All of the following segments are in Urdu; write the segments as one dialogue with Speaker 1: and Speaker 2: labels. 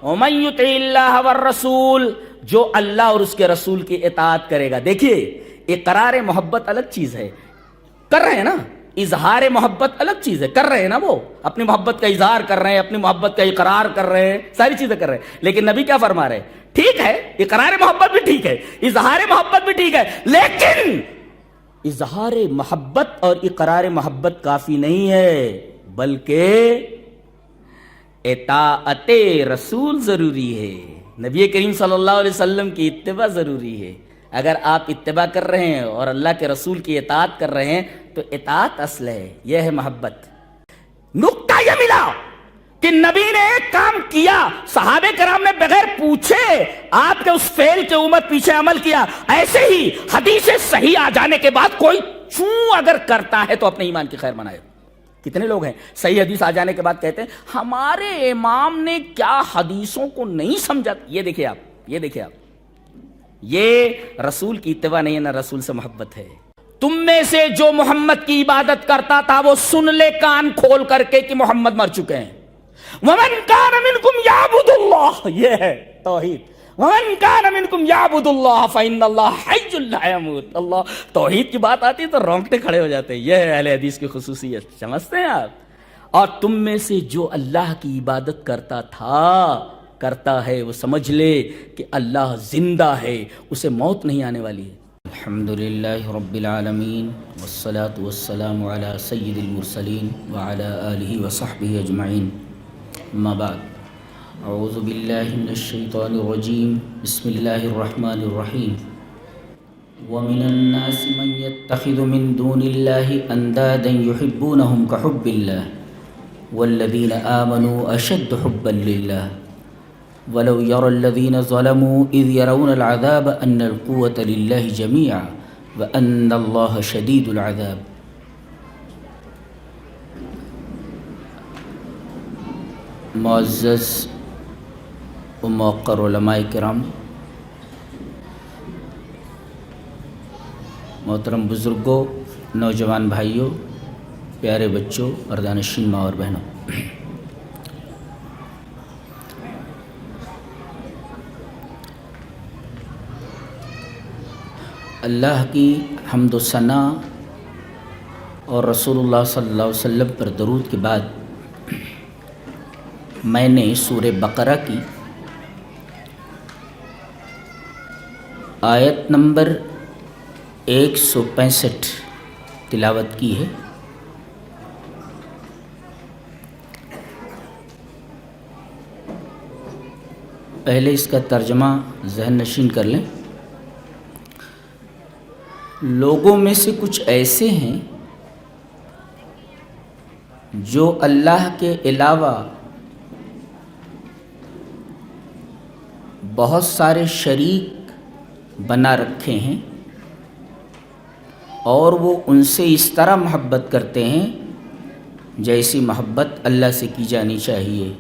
Speaker 1: ومن یطع اللہ والرسول، جو اللہ اور اس کے رسول کی اطاعت کرے گا. دیکھیے اقرار محبت الگ چیز ہے، کر رہے ہیں نا، اظہار محبت الگ چیز ہے، کر رہے ہیں نا، وہ اپنی محبت کا اظہار کر رہے ہیں، اپنی محبت کا اقرار کر رہے ہیں، ساری چیزیں کر رہے ہیں. لیکن نبی کیا فرما رہے ہیں؟ ٹھیک ہے اقرار محبت بھی ٹھیک ہے، اظہار محبت بھی ٹھیک ہے، لیکن اظہار محبت اور اقرار محبت کافی نہیں ہے، بلکہ اطاعت رسول ضروری ہے. نبی کریم صلی اللہ علیہ وسلم کی اتباع ضروری ہے. اگر آپ اتباع کر رہے ہیں اور اللہ کے رسول کی اطاعت کر رہے ہیں تو اطاعت اصل ہے، یہ ہے محبت. نقطہ یہ ملا کہ نبی نے ایک کام کیا، صحابہ کرام نے بغیر پوچھے آپ کے اس فعل کے اوپر پیچھے عمل کیا. ایسے ہی حدیث صحیح آ جانے کے بعد کوئی چوں اگر کرتا ہے تو اپنے ایمان کی خیر منائے. کتنے لوگ ہیں صحیح حدیث آ جانے کے بعد کہتے ہیں ہمارے امام نے کیا حدیثوں کو نہیں سمجھا. یہ دیکھیں آپ یہ رسول کی اتباع نہیں ہے، نہ رسول سے محبت ہے. تم میں سے جو محمد کی عبادت کرتا تھا وہ سن لے کان کھول کر کے کہ محمد مر چکے ہیں. وَمَنْ كَانَ مِنْكُمْ يَعْبُدُ اللَّهَ، یہ ہے توحید. وَمَنْ كَانَ مِنْكُمْ يَعْبُدُ اللَّهَ فَإِنَّ اللَّهَ حَيٌّ لَا يَمُوتُ. اللہ توحید کی بات آتی ہے تو رونگٹے کھڑے ہو جاتے ہیں. یہ ہے اہل حدیث کی خصوصیت، سمجھتے ہیں آپ. اور تم میں سے جو اللہ کی عبادت کرتا ہے وہ سمجھ لے کہ اللہ زندہ ہے، اسے موت نہیں آنے والی ہے. الحمدللہ رب العالمین والصلاة والسلام علی سید المرسلین وعلی آلہ وصحبہ اجمعین. اما بعد، اعوذ باللہ من الشیطان الرجیم، بسم اللہ الرحمن الرحیم. ومن الناس من يتخذ من دون اللہ اندادا یحبونہم کحب اللہ والذین آمنوا اشد حبا للہ ولو يرى الذين ظلموا إذ يرون العذاب أن القوة لله جميعا وأن الله شديد العذاب. معزز و موقر علماء کرام، محترم بزرگوں، نوجوان بھائیوں، پیارے بچوں، مردانشین ماں اور بہنوں، اللہ کی حمد و ثنا اور رسول اللہ صلی اللہ علیہ وسلم پر درود کے بعد میں نے سورہ بقرہ کی آیت نمبر 165 تلاوت کی ہے. پہلے اس کا ترجمہ ذہن نشین کر لیں. لوگوں میں سے کچھ ایسے ہیں جو اللہ کے علاوہ بہت سارے شریک بنا رکھے ہیں اور وہ ان سے اس طرح محبت کرتے ہیں جیسی محبت اللہ سے کی جانی چاہیے.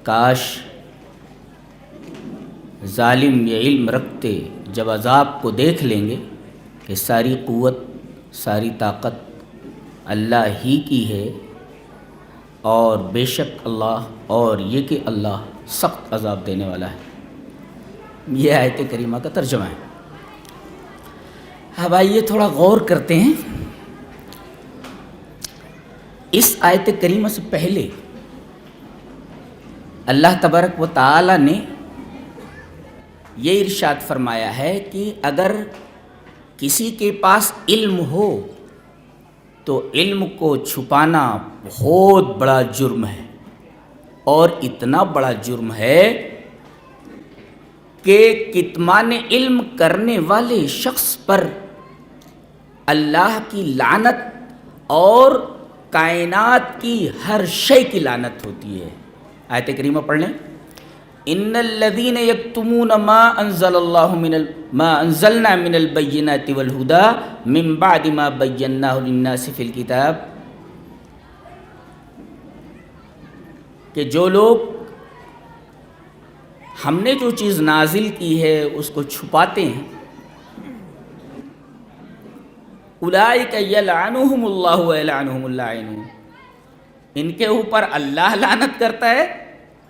Speaker 1: کاش ظالم یہ علم رکھتے جب عذاب کو دیکھ لیں گے کہ ساری قوت ساری طاقت اللہ ہی کی ہے، اور بے شک اللہ، اور یہ کہ اللہ سخت عذاب دینے والا ہے. یہ آیت کریمہ کا ترجمہ ہے. اب آئیے تھوڑا غور کرتے ہیں. اس آیت کریمہ سے پہلے اللہ تبارک و تعالی نے یہ ارشاد فرمایا ہے کہ اگر کسی کے پاس علم ہو تو علم کو چھپانا بہت بڑا جرم ہے، اور اتنا بڑا جرم ہے کہ کتمان علم کرنے والے شخص پر اللہ کی لعنت اور کائنات کی ہر شے کی لعنت ہوتی ہے. آیت کریمہ پڑھ لیں. ان الذين يكتمون ما انزلنا من البينات والهدى من بعد ما بيناه للناس في الكتاب، کہ جو لوگ ہم نے جو چیز نازل کی ہے اس کو چھپاتے ہیں، اولئک یلعنهم اللہ ویلعنهم اللاعنون، ان کے اوپر اللہ لعنت کرتا ہے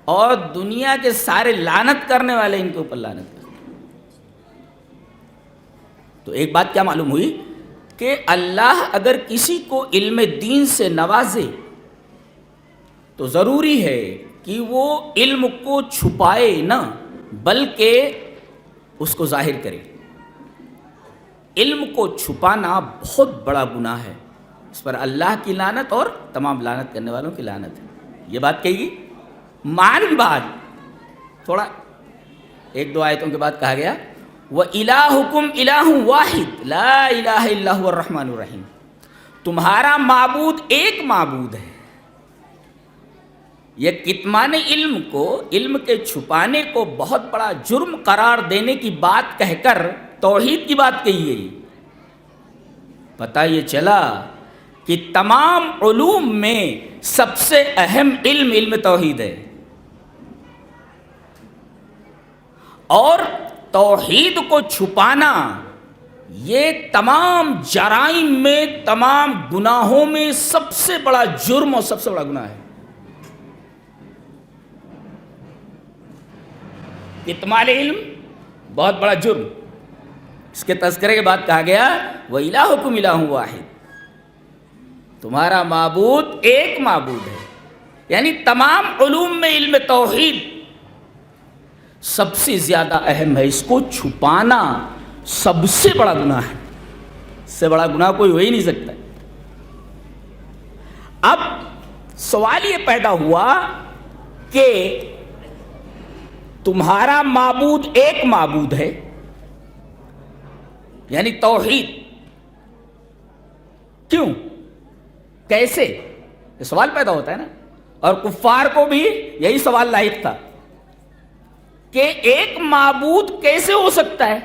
Speaker 1: اور دنیا کے سارے لعنت کرنے والے ان کے اوپر لعنت کرتے ہیں۔ تو ایک بات کیا معلوم ہوئی کہ اللہ اگر کسی کو علم دین سے نوازے تو ضروری ہے کہ وہ علم کو چھپائے نہ بلکہ اس کو ظاہر کرے۔ علم کو چھپانا بہت بڑا گناہ ہے، اس پر اللہ کی لعنت اور تمام لعنت کرنے والوں کی لعنت ہے۔ یہ بات کہی گی معنی بات، تھوڑا ایک دو آیتوں کے بعد کہا گیا وَإِلَٰهُكُمْ إِلَٰهٌ وَاحِدٌ لَا إِلَٰهَ إِلَّا هُوَ الرَّحْمَٰنُ الرَّحِيمُ، تمہارا معبود ایک معبود ہے۔ یہ کتمان علم کو، علم کے چھپانے کو بہت بڑا جرم قرار دینے کی بات کہہ کر توحید کی بات کہی گئی۔ پتہ یہ چلا کہ تمام علوم میں سب سے اہم علم توحید ہے، اور توحید کو چھپانا یہ تمام جرائم میں، تمام گناہوں میں سب سے بڑا جرم اور سب سے بڑا گناہ ہے۔ کتمان علم بہت بڑا جرم، اس کے تذکرے کے بعد کہا گیا وَإِلَٰهُكُمْ إِلَٰهٌ وَاحِدٌ، تمہارا معبود ایک معبود ہے، یعنی تمام علوم میں علم توحید سب سے زیادہ اہم ہے۔ اس کو چھپانا سب سے بڑا گناہ ہے، اس سے بڑا گناہ کوئی ہو ہی نہیں سکتا۔ اب سوال یہ پیدا ہوا کہ تمہارا معبود ایک معبود ہے، یعنی توحید، کیوں، کیسے؟ یہ سوال پیدا ہوتا ہے نا، اور کفار کو بھی یہی سوال لاحق تھا کہ ایک معبود کیسے ہو سکتا ہے،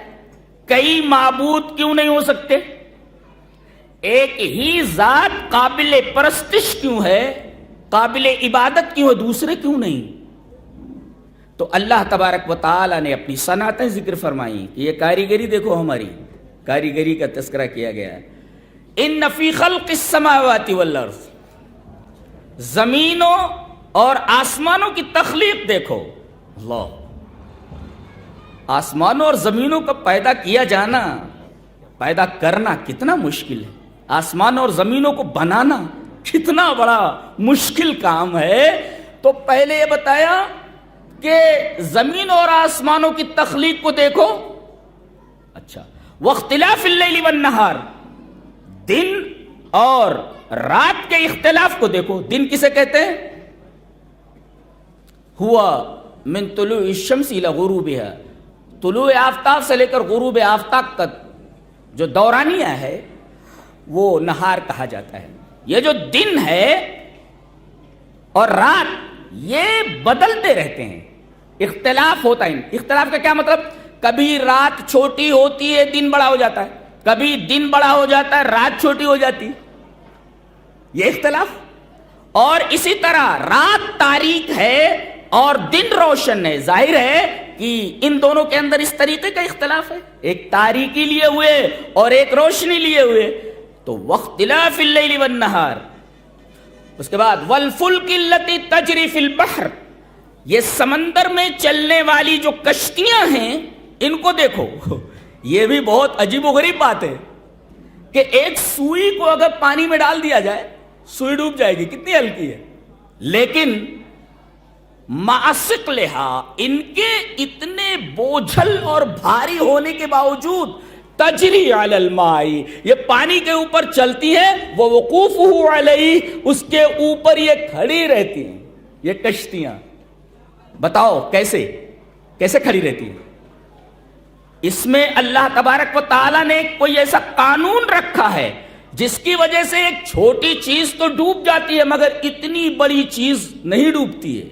Speaker 1: کئی معبود کیوں نہیں ہو سکتے، ایک ہی ذات قابل پرستش کیوں ہے، قابل عبادت کیوں ہے، دوسرے کیوں نہیں؟ تو اللہ تبارک و تعالی نے اپنی صنعتیں ذکر فرمائی کہ یہ کاریگری دیکھو، ہماری کاریگری کا تذکرہ کیا گیا ہے۔ ان فی خلق السماوات والارض، زمینوں اور آسمانوں کی تخلیق دیکھو۔ اللہ، آسمانوں اور زمینوں کو پیدا کیا جانا، پیدا کرنا کتنا مشکل ہے، آسمانوں اور زمینوں کو بنانا کتنا بڑا مشکل کام ہے۔ تو پہلے یہ بتایا کہ زمین اور آسمانوں کی تخلیق کو دیکھو، اچھا، واختلاف اللیل والنہار، دن اور رات کے اختلاف کو دیکھو۔ دن کسے کہتے ہیں؟ ہوا من طلوع الشمس الى غروبها، طلوع آفتاب سے لے کر غروب آفتاب تک جو دورانیہ ہے وہ نہار کہا جاتا ہے۔ یہ جو دن ہے اور رات یہ بدلتے رہتے ہیں، اختلاف ہوتا ہے۔ اختلاف کا کیا مطلب؟ کبھی رات چھوٹی ہوتی ہے، دن بڑا ہو جاتا ہے، کبھی دن بڑا ہو جاتا ہے، رات چھوٹی ہو جاتی ہے، یہ اختلاف۔ اور اسی طرح رات تاریک ہے اور دن روشن ہے، ظاہر ہے کہ ان دونوں کے اندر اس طریقے کا اختلاف ہے، ایک تاریکی لیے ہوئے اور ایک روشنی لیے ہوئے۔ تو واختلاف اللیل والنہار، اس کے بعد والفلک التی تجری فی البحر، یہ سمندر میں چلنے والی جو کشتیاں ہیں ان کو دیکھو۔ یہ بھی بہت عجیب و غریب بات ہے کہ ایک سوئی کو اگر پانی میں ڈال دیا جائے سوئی ڈوب جائے گی، کتنی ہلکی ہے، لیکن ماسقلھا، ان کے اتنے بوجھل اور بھاری ہونے کے باوجود تجری علی الماء، یہ پانی کے اوپر چلتی ہے، وہ وقوفہ علیہ، اس کے اوپر یہ کھڑی رہتی ہیں یہ کشتیاں۔ بتاؤ کیسے کھڑی رہتی ہیں؟ اس میں اللہ تبارک و تعالی نے کوئی ایسا قانون رکھا ہے جس کی وجہ سے ایک چھوٹی چیز تو ڈوب جاتی ہے مگر اتنی بڑی چیز نہیں ڈوبتی ہے،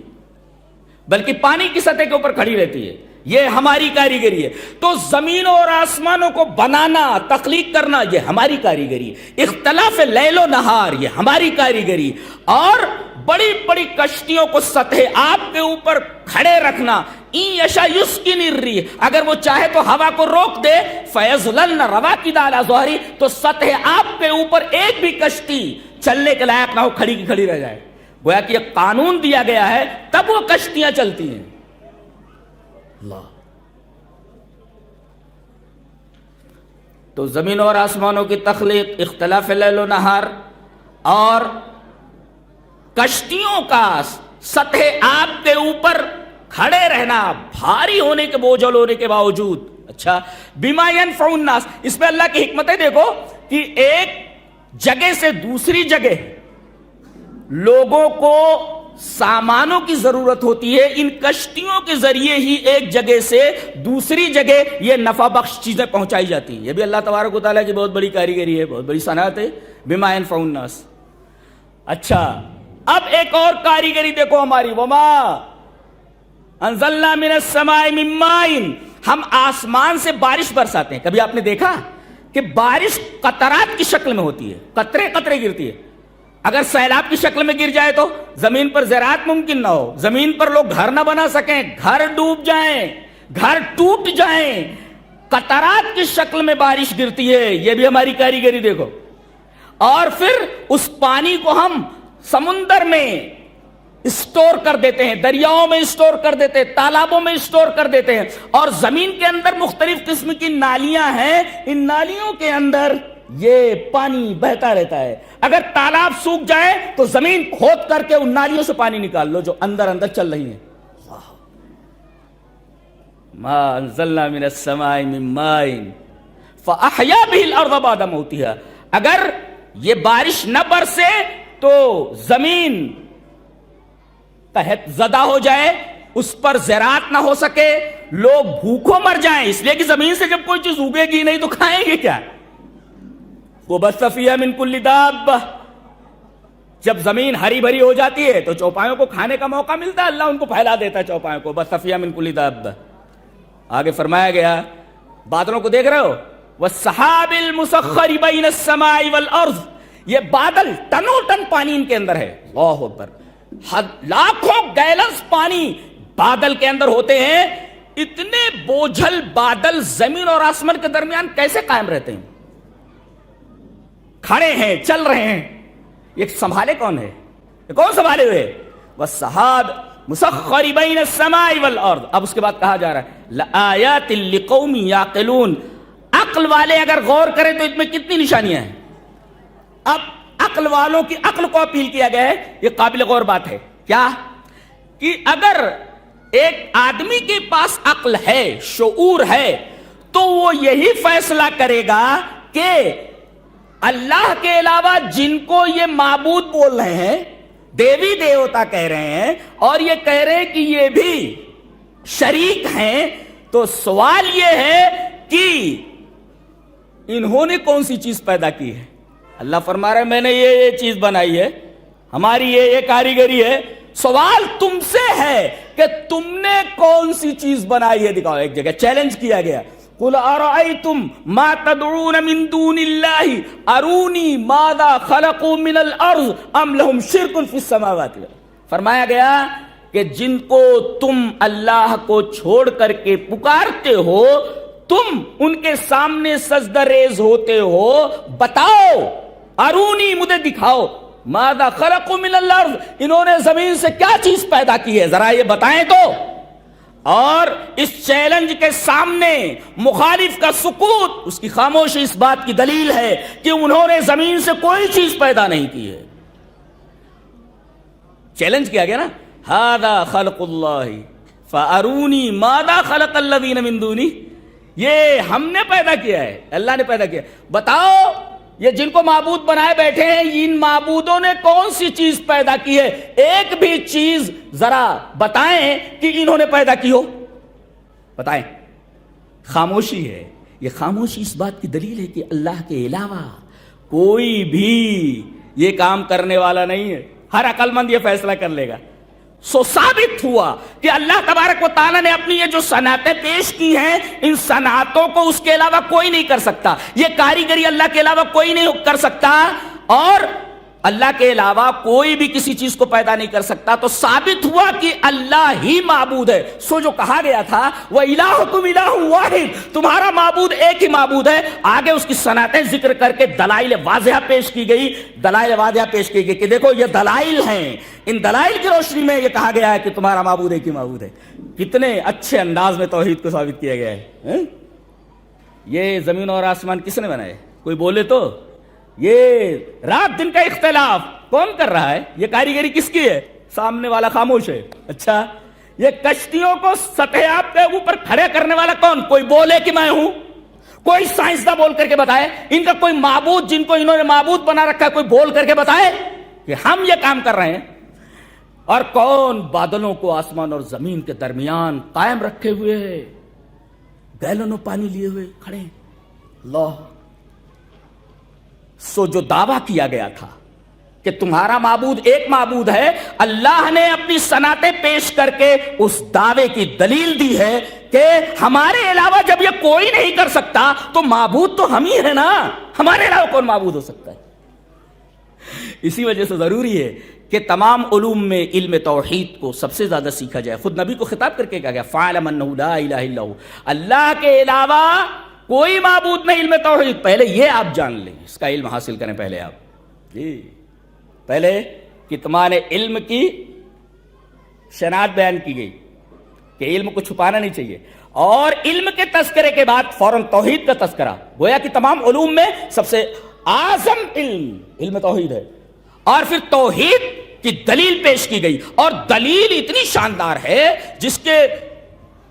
Speaker 1: بلکہ پانی کی سطح کے اوپر کھڑی رہتی ہے۔ یہ ہماری کاریگری ہے۔ تو زمینوں اور آسمانوں کو بنانا، تخلیق کرنا، یہ ہماری کاریگری ہے۔ اختلاف لیل و نہار، یہ ہماری کاریگری، اور بڑی بڑی کشتیوں کو سطح آب کے اوپر کھڑے رکھنا۔ این یشا یسکن الریح، اگر وہ چاہے تو ہوا کو روک دے، فیظللن رواکد علی ظہری، تو سطح آب کے اوپر ایک بھی کشتی چلنے کے لائق نہ ہو، کھڑی کی کھڑی رہ جائے۔ گویا کہ یہ قانون دیا گیا ہے تب وہ کشتیاں چلتی ہیں. اللہ. تو زمین اور آسمانوں کی تخلیق، اختلاف لیل و نہار، اور کشتیوں کا سطح آب کے اوپر کھڑے رہنا بھاری ہونے کے، بوجھل ہونے کے باوجود. اچھا، بما ينفع الناس، اس میں اللہ کی حکمتیں دیکھو کہ ایک جگہ سے دوسری جگہ لوگوں کو سامانوں کی ضرورت ہوتی ہے، ان کشتیوں کے ذریعے ہی ایک جگہ سے دوسری جگہ یہ نفع بخش چیزیں پہنچائی جاتی ہیں. یہ بھی اللہ تبارک و تعالیٰ کی بہت بڑی کاریگری ہے، بہت بڑی صنعت ہے. بما ينفع الناس. اچھا، اب ایک اور کاریگری دیکھو ہماری. وما انزلنا من السماء من ماء، ہم آسمان سے بارش برساتے ہیں. کبھی آپ نے دیکھا کہ بارش قطرات کی شکل میں ہوتی ہے، قطرے قطرے گرتی ہے. اگر سیلاب کی شکل میں گر جائے تو زمین پر زراعت ممکن نہ ہو، زمین پر لوگ گھر نہ بنا سکیں، گھر ڈوب جائیں، گھر ٹوٹ جائیں. قطرات کی شکل میں بارش گرتی ہے. یہ بھی ہماری کاریگری دیکھو. اور پھر اس پانی کو ہم سمندر میں اسٹور کر دیتے ہیں، دریاؤں میں اسٹور کر دیتے ہیں، تالابوں میں اسٹور کر دیتے ہیں. اور زمین کے اندر مختلف قسم کی نالیاں ہیں، ان نالیوں کے اندر یہ پانی بہتا رہتا ہے. اگر تالاب سوکھ جائے تو زمین کھود کر کے ان نالیوں سے پانی نکال لو جو اندر اندر چل رہی ہیں. ما انزلنا من السماء من ماء فاحیا به الارض بعد موتها. اگر یہ بارش نہ برسے تو زمین تحت زدہ ہو جائے، اس پر زراعت نہ ہو سکے، لوگ بھوکوں مر جائیں. اس لیے کہ زمین سے جب کوئی چیز اگے گی نہیں تو کھائیں گے کیا؟ وَبَثَّ فِيهَا مِن كُلِّ دَابَّةٍ. جب زمین ہری بھری ہو جاتی ہے تو چوپایوں کو کھانے کا موقع ملتا ہے، اللہ ان کو پھیلا دیتا ہے چوپایوں کو. وَبَثَّ فِيهَا مِن كُلِّ دَابَّةٍ. آگے فرمایا گیا، بادلوں کو دیکھ رہے ہو، وَالسَّحَابِ الْمُسَخَّرِ بَيْنَ السَّمَاءِ وَالْأَرْضِ. یہ بادل ٹنوں ٹن پانی ان کے اندر ہے. اللہ اکبر. لاکھوں گیلنز پانی بادل کے اندر ہوتے ہیں. اتنے بوجھل بادل زمین اور آسمان کے درمیان کیسے قائم رہتے ہیں؟ کھڑے ہیں، چل رہے ہیں. یہ سنبھالے کون ہے؟ یہ کون سنبھالے ہوئے؟ وَالسَّحَابِ مُسَخَّرِ بَيْنَ السَّمَاءِ وَالْأَرْضِ. اب اس کے بعد کہا جا رہا ہے لَآيَاتٍ لِقَوْمٍ يَعْقِلُونَ. عقل والے اگر غور کریں تو اس میں کتنی نشانیاں ہیں. اب عقل والوں کی عقل کو اپیل کیا گیا ہے. یہ قابل غور بات ہے. کیا کہ اگر ایک آدمی کے پاس عقل ہے، شعور ہے، تو وہ یہی فیصلہ کرے گا کہ اللہ کے علاوہ جن کو یہ معبود بول رہے ہیں، دیوی دیوتا کہہ رہے ہیں، اور یہ کہہ رہے ہیں کہ یہ بھی شریک ہیں، تو سوال یہ ہے کہ انہوں نے کون سی چیز پیدا کی ہے؟ اللہ فرما رہا ہے میں نے یہ چیز بنائی ہے، ہماری یہ کاریگری ہے. سوال تم سے ہے کہ تم نے کون سی چیز بنائی ہے، دکھاؤ. ایک جگہ چیلنج کیا گیا، قُلْ أَرَأَيْتُمْ مَا تَدْعُونَ مِن دُونِ اللَّهِ أَرُونِي مَاذَا خَلَقُوا مِنَ الْأَرْضِ أَمْ لَهُمْ شِرْكٌ فِي السَّمَاوَاتِ. فرمایا گیا کہ جن کو تم اللہ کو چھوڑ کر کے پکارتے ہو، تم ان کے سامنے سجدہ ریز ہوتے ہو، بتاؤ، ارونی مجھے دکھاؤ، ماذا خلقوا من الارض، انہوں نے زمین سے کیا چیز پیدا کی ہے، ذرا یہ بتائیں تو. اور اس چیلنج کے سامنے مخالف کا سکوت، اس کی خاموشی اس بات کی دلیل ہے کہ انہوں نے زمین سے کوئی چیز پیدا نہیں کی ہے. چیلنج کیا گیا نا، ھذا خلق اللہ فارونی ماذا خلق الذین من دونہ. یہ ہم نے پیدا کیا ہے، اللہ نے پیدا کیا. بتاؤ یہ جن کو معبود بنائے بیٹھے ہیں، ان معبودوں نے کون سی چیز پیدا کی ہے؟ ایک بھی چیز ذرا بتائیں کہ انہوں نے پیدا کی ہو، بتائیں. خاموشی ہے. یہ خاموشی اس بات کی دلیل ہے کہ اللہ کے علاوہ کوئی بھی یہ کام کرنے والا نہیں ہے. ہر عقل مند یہ فیصلہ کر لے گا. سو ثابت ہوا کہ اللہ تبارک و تعالیٰ نے اپنی یہ جو صنعتیں پیش کی ہیں، ان صنعتوں کو اس کے علاوہ کوئی نہیں کر سکتا. یہ کاریگری اللہ کے علاوہ کوئی نہیں کر سکتا. اور اللہ کے علاوہ کوئی بھی کسی چیز کو پیدا نہیں کر سکتا، تو ثابت ہوا کہ اللہ ہی معبود ہے۔ سو جو کہا گیا تھا وَإِلَٰهُكُمْ إِلَٰهٌ وَاحِدٌ، تمہارا معبود ایک ہی معبود ہے، آگے اس کی صنعتیں ذکر کر کے دلائل واضحہ پیش کی گئی، دلائل واضحہ پیش کی گئی کہ دیکھو یہ دلائل ہیں، ان دلائل کی روشنی میں یہ کہا گیا ہے کہ تمہارا معبود ایک ہی معبود ہے۔ کتنے اچھے انداز میں توحید کو ثابت کیا گیا ہے۔ یہ زمین اور آسمان کس نے بنائے؟ کوئی بولے تو؟ یہ رات دن کا اختلاف کون کر رہا ہے؟ یہ کاریگری کس کی ہے؟ سامنے والا خاموش ہے۔ اچھا، یہ کشتیوں کو سطح آب کے اوپر کھڑے کرنے والا کون؟ کوئی بولے کہ میں ہوں؟ کوئی سائنسداں بول کر کے بتائے؟ ان کا کوئی معبود جن کو انہوں نے معبود بنا رکھا ہے، کوئی بول کر کے بتائے کہ ہم یہ کام کر رہے ہیں؟ اور کون بادلوں کو آسمان اور زمین کے درمیان قائم رکھے ہوئے ہے، گیلنوں پانی لیے ہوئے کھڑے ہیں؟ اللہ۔ سو جو دعویٰ کیا گیا تھا کہ تمہارا معبود ایک معبود ہے، اللہ نے اپنی صنعتیں پیش کر کے اس دعوے کی دلیل دی ہے کہ ہمارے علاوہ جب یہ کوئی نہیں کر سکتا تو معبود تو ہم ہی ہے نا، ہمارے علاوہ کون معبود ہو سکتا ہے؟ اسی وجہ سے ضروری ہے کہ تمام علوم میں علم توحید کو سب سے زیادہ سیکھا جائے۔ خود نبی کو خطاب کر کے کہا گیا فَاعْلَمْ أَنَّهُ لَا إِلَٰهَ إِلَّا هُوَ، اللہ کے علاوہ کوئی معبود نہیں۔ علم توحید پہلے یہ آپ جان لیں، اس کا علم حاصل کریں پہلے آپ جی، پہلے کتمان علم کی شناخت بیان کی گئی کہ علم کو چھپانا نہیں چاہیے، اور علم کے تذکرے کے بعد فوراً توحید کا تذکرہ، گویا کہ تمام علوم میں سب سے اعظم علم توحید ہے، اور پھر توحید کی دلیل پیش کی گئی، اور دلیل اتنی شاندار ہے جس کے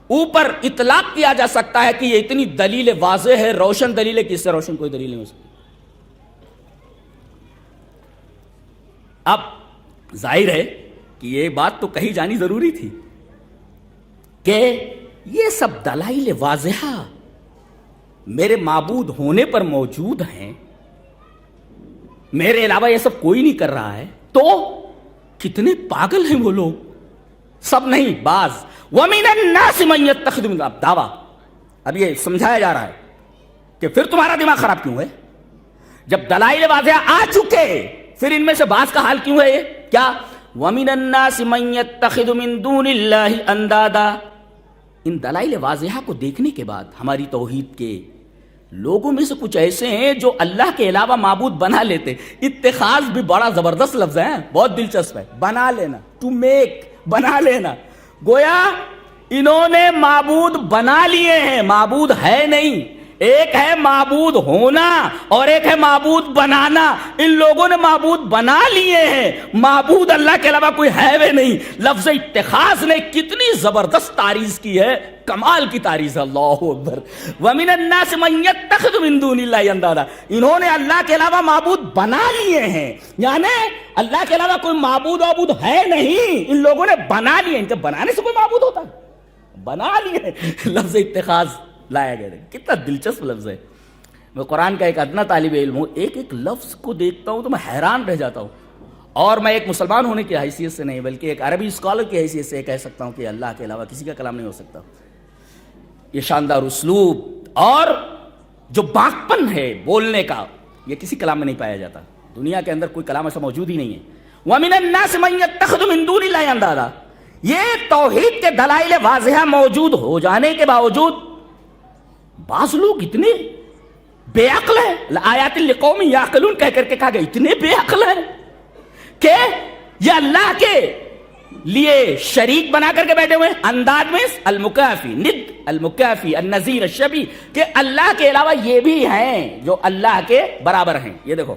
Speaker 1: اوپر اطلاق کیا جا سکتا ہے کہ یہ اتنی دلیل واضح ہے، روشن دلیل ہے کہ اس سے روشن کوئی دلیل نہیں ہو سکتی۔ اب ظاہر ہے کہ یہ بات تو کہی جانی ضروری تھی کہ یہ سب دلائل واضحہ میرے معبود ہونے پر موجود ہیں، میرے علاوہ یہ سب کوئی نہیں کر رہا ہے، تو کتنے پاگل ہیں وہ لوگ؟ سب نہیں، بعض۔ وَمِنَ النَّاسِ مَن يَتَّخِذُ مِن، اب دعویٰ، اب یہ سمجھایا جا رہا ہے کہ پھر تمہارا دماغ خراب کیوں ہے؟ جب دلائل واضح آ چکے پھر ان میں سے بعض کا حال کیوں ہے؟ یہ کیا؟ وَمِنَ النَّاسِ مَن يَتَّخِذُ مِن دُونِ اللَّهِ أَندَادًا، ان دلائل واضحہ کو دیکھنے کے بعد ہماری توحید کے لوگوں میں سے کچھ ایسے ہیں جو اللہ کے علاوہ معبود بنا لیتے۔ اتخاذ بھی بڑا زبردست لفظ ہے، بہت دلچسپ ہے، بنا لینا، ٹو میک، بنا لینا۔ گویا انہوں نے معبود بنا لیے ہیں، معبود ہے نہیں۔ ایک ہے معبود ہونا اور ایک ہے معبود بنانا۔ ان لوگوں نے معبود بنا لیے ہیں، معبود اللہ کے علاوہ کوئی ہے وہ نہیں۔ لفظ اتخاذ نے کتنی زبردست تعریض کی ہے، کمال کی تعریض ہے، اللہ اکبر۔ وَمِنَ النَّاسِ مَن يَتَّخِذُ مِن دُونِ اللَّهِ أَندَادًا، انہوں نے اللہ کے علاوہ معبود بنا لیے ہیں، یعنی اللہ کے علاوہ کوئی معبود ہے نہیں، ان لوگوں نے بنا لیے۔ ان کے بنانے سے کوئی معبود ہوتا ہے؟ بنا لیے۔ لفظ اتخاذ لایا گیا ہے، کتنا دلچسپ لفظ ہے۔ میں قرآن کا ایک ادنا طالب علم ہوں، ایک ایک لفظ کو دیکھتا ہوں تو میں حیران رہ جاتا ہوں، اور میں ایک مسلمان ہونے کی حیثیت سے نہیں بلکہ ایک عربی اسکالر کی حیثیت سے کہہ سکتا ہوں کہ اللہ کے علاوہ کسی کا کلام نہیں ہو سکتا۔ یہ شاندار اسلوب اور جو باقپن ہے بولنے کا، یہ کسی کلام میں نہیں پایا جاتا، دنیا کے اندر کوئی کلام ایسا موجود ہی نہیں ہے۔ وَمِنَ النَّاسِ مَن يَتَّخِذُ مِن دُونِ اللَّهِ أَندَادًا، یہ توحید کے دلائل واضحہ موجود ہو جانے کے باوجود بعض لوگ اتنے بے عقل ہیں، آیات لقوم یعقلون کہہ کر کے کہا گیا، اتنے بے عقل ہیں کہ یہ اللہ کے لیے شریک بنا کر کے بیٹھے ہوئے ہیں۔ انداد میں المکافی، ند، المکافی، النظیر، الشبیہ، کہ اللہ کے علاوہ یہ بھی ہیں جو اللہ کے برابر ہیں۔ یہ دیکھو،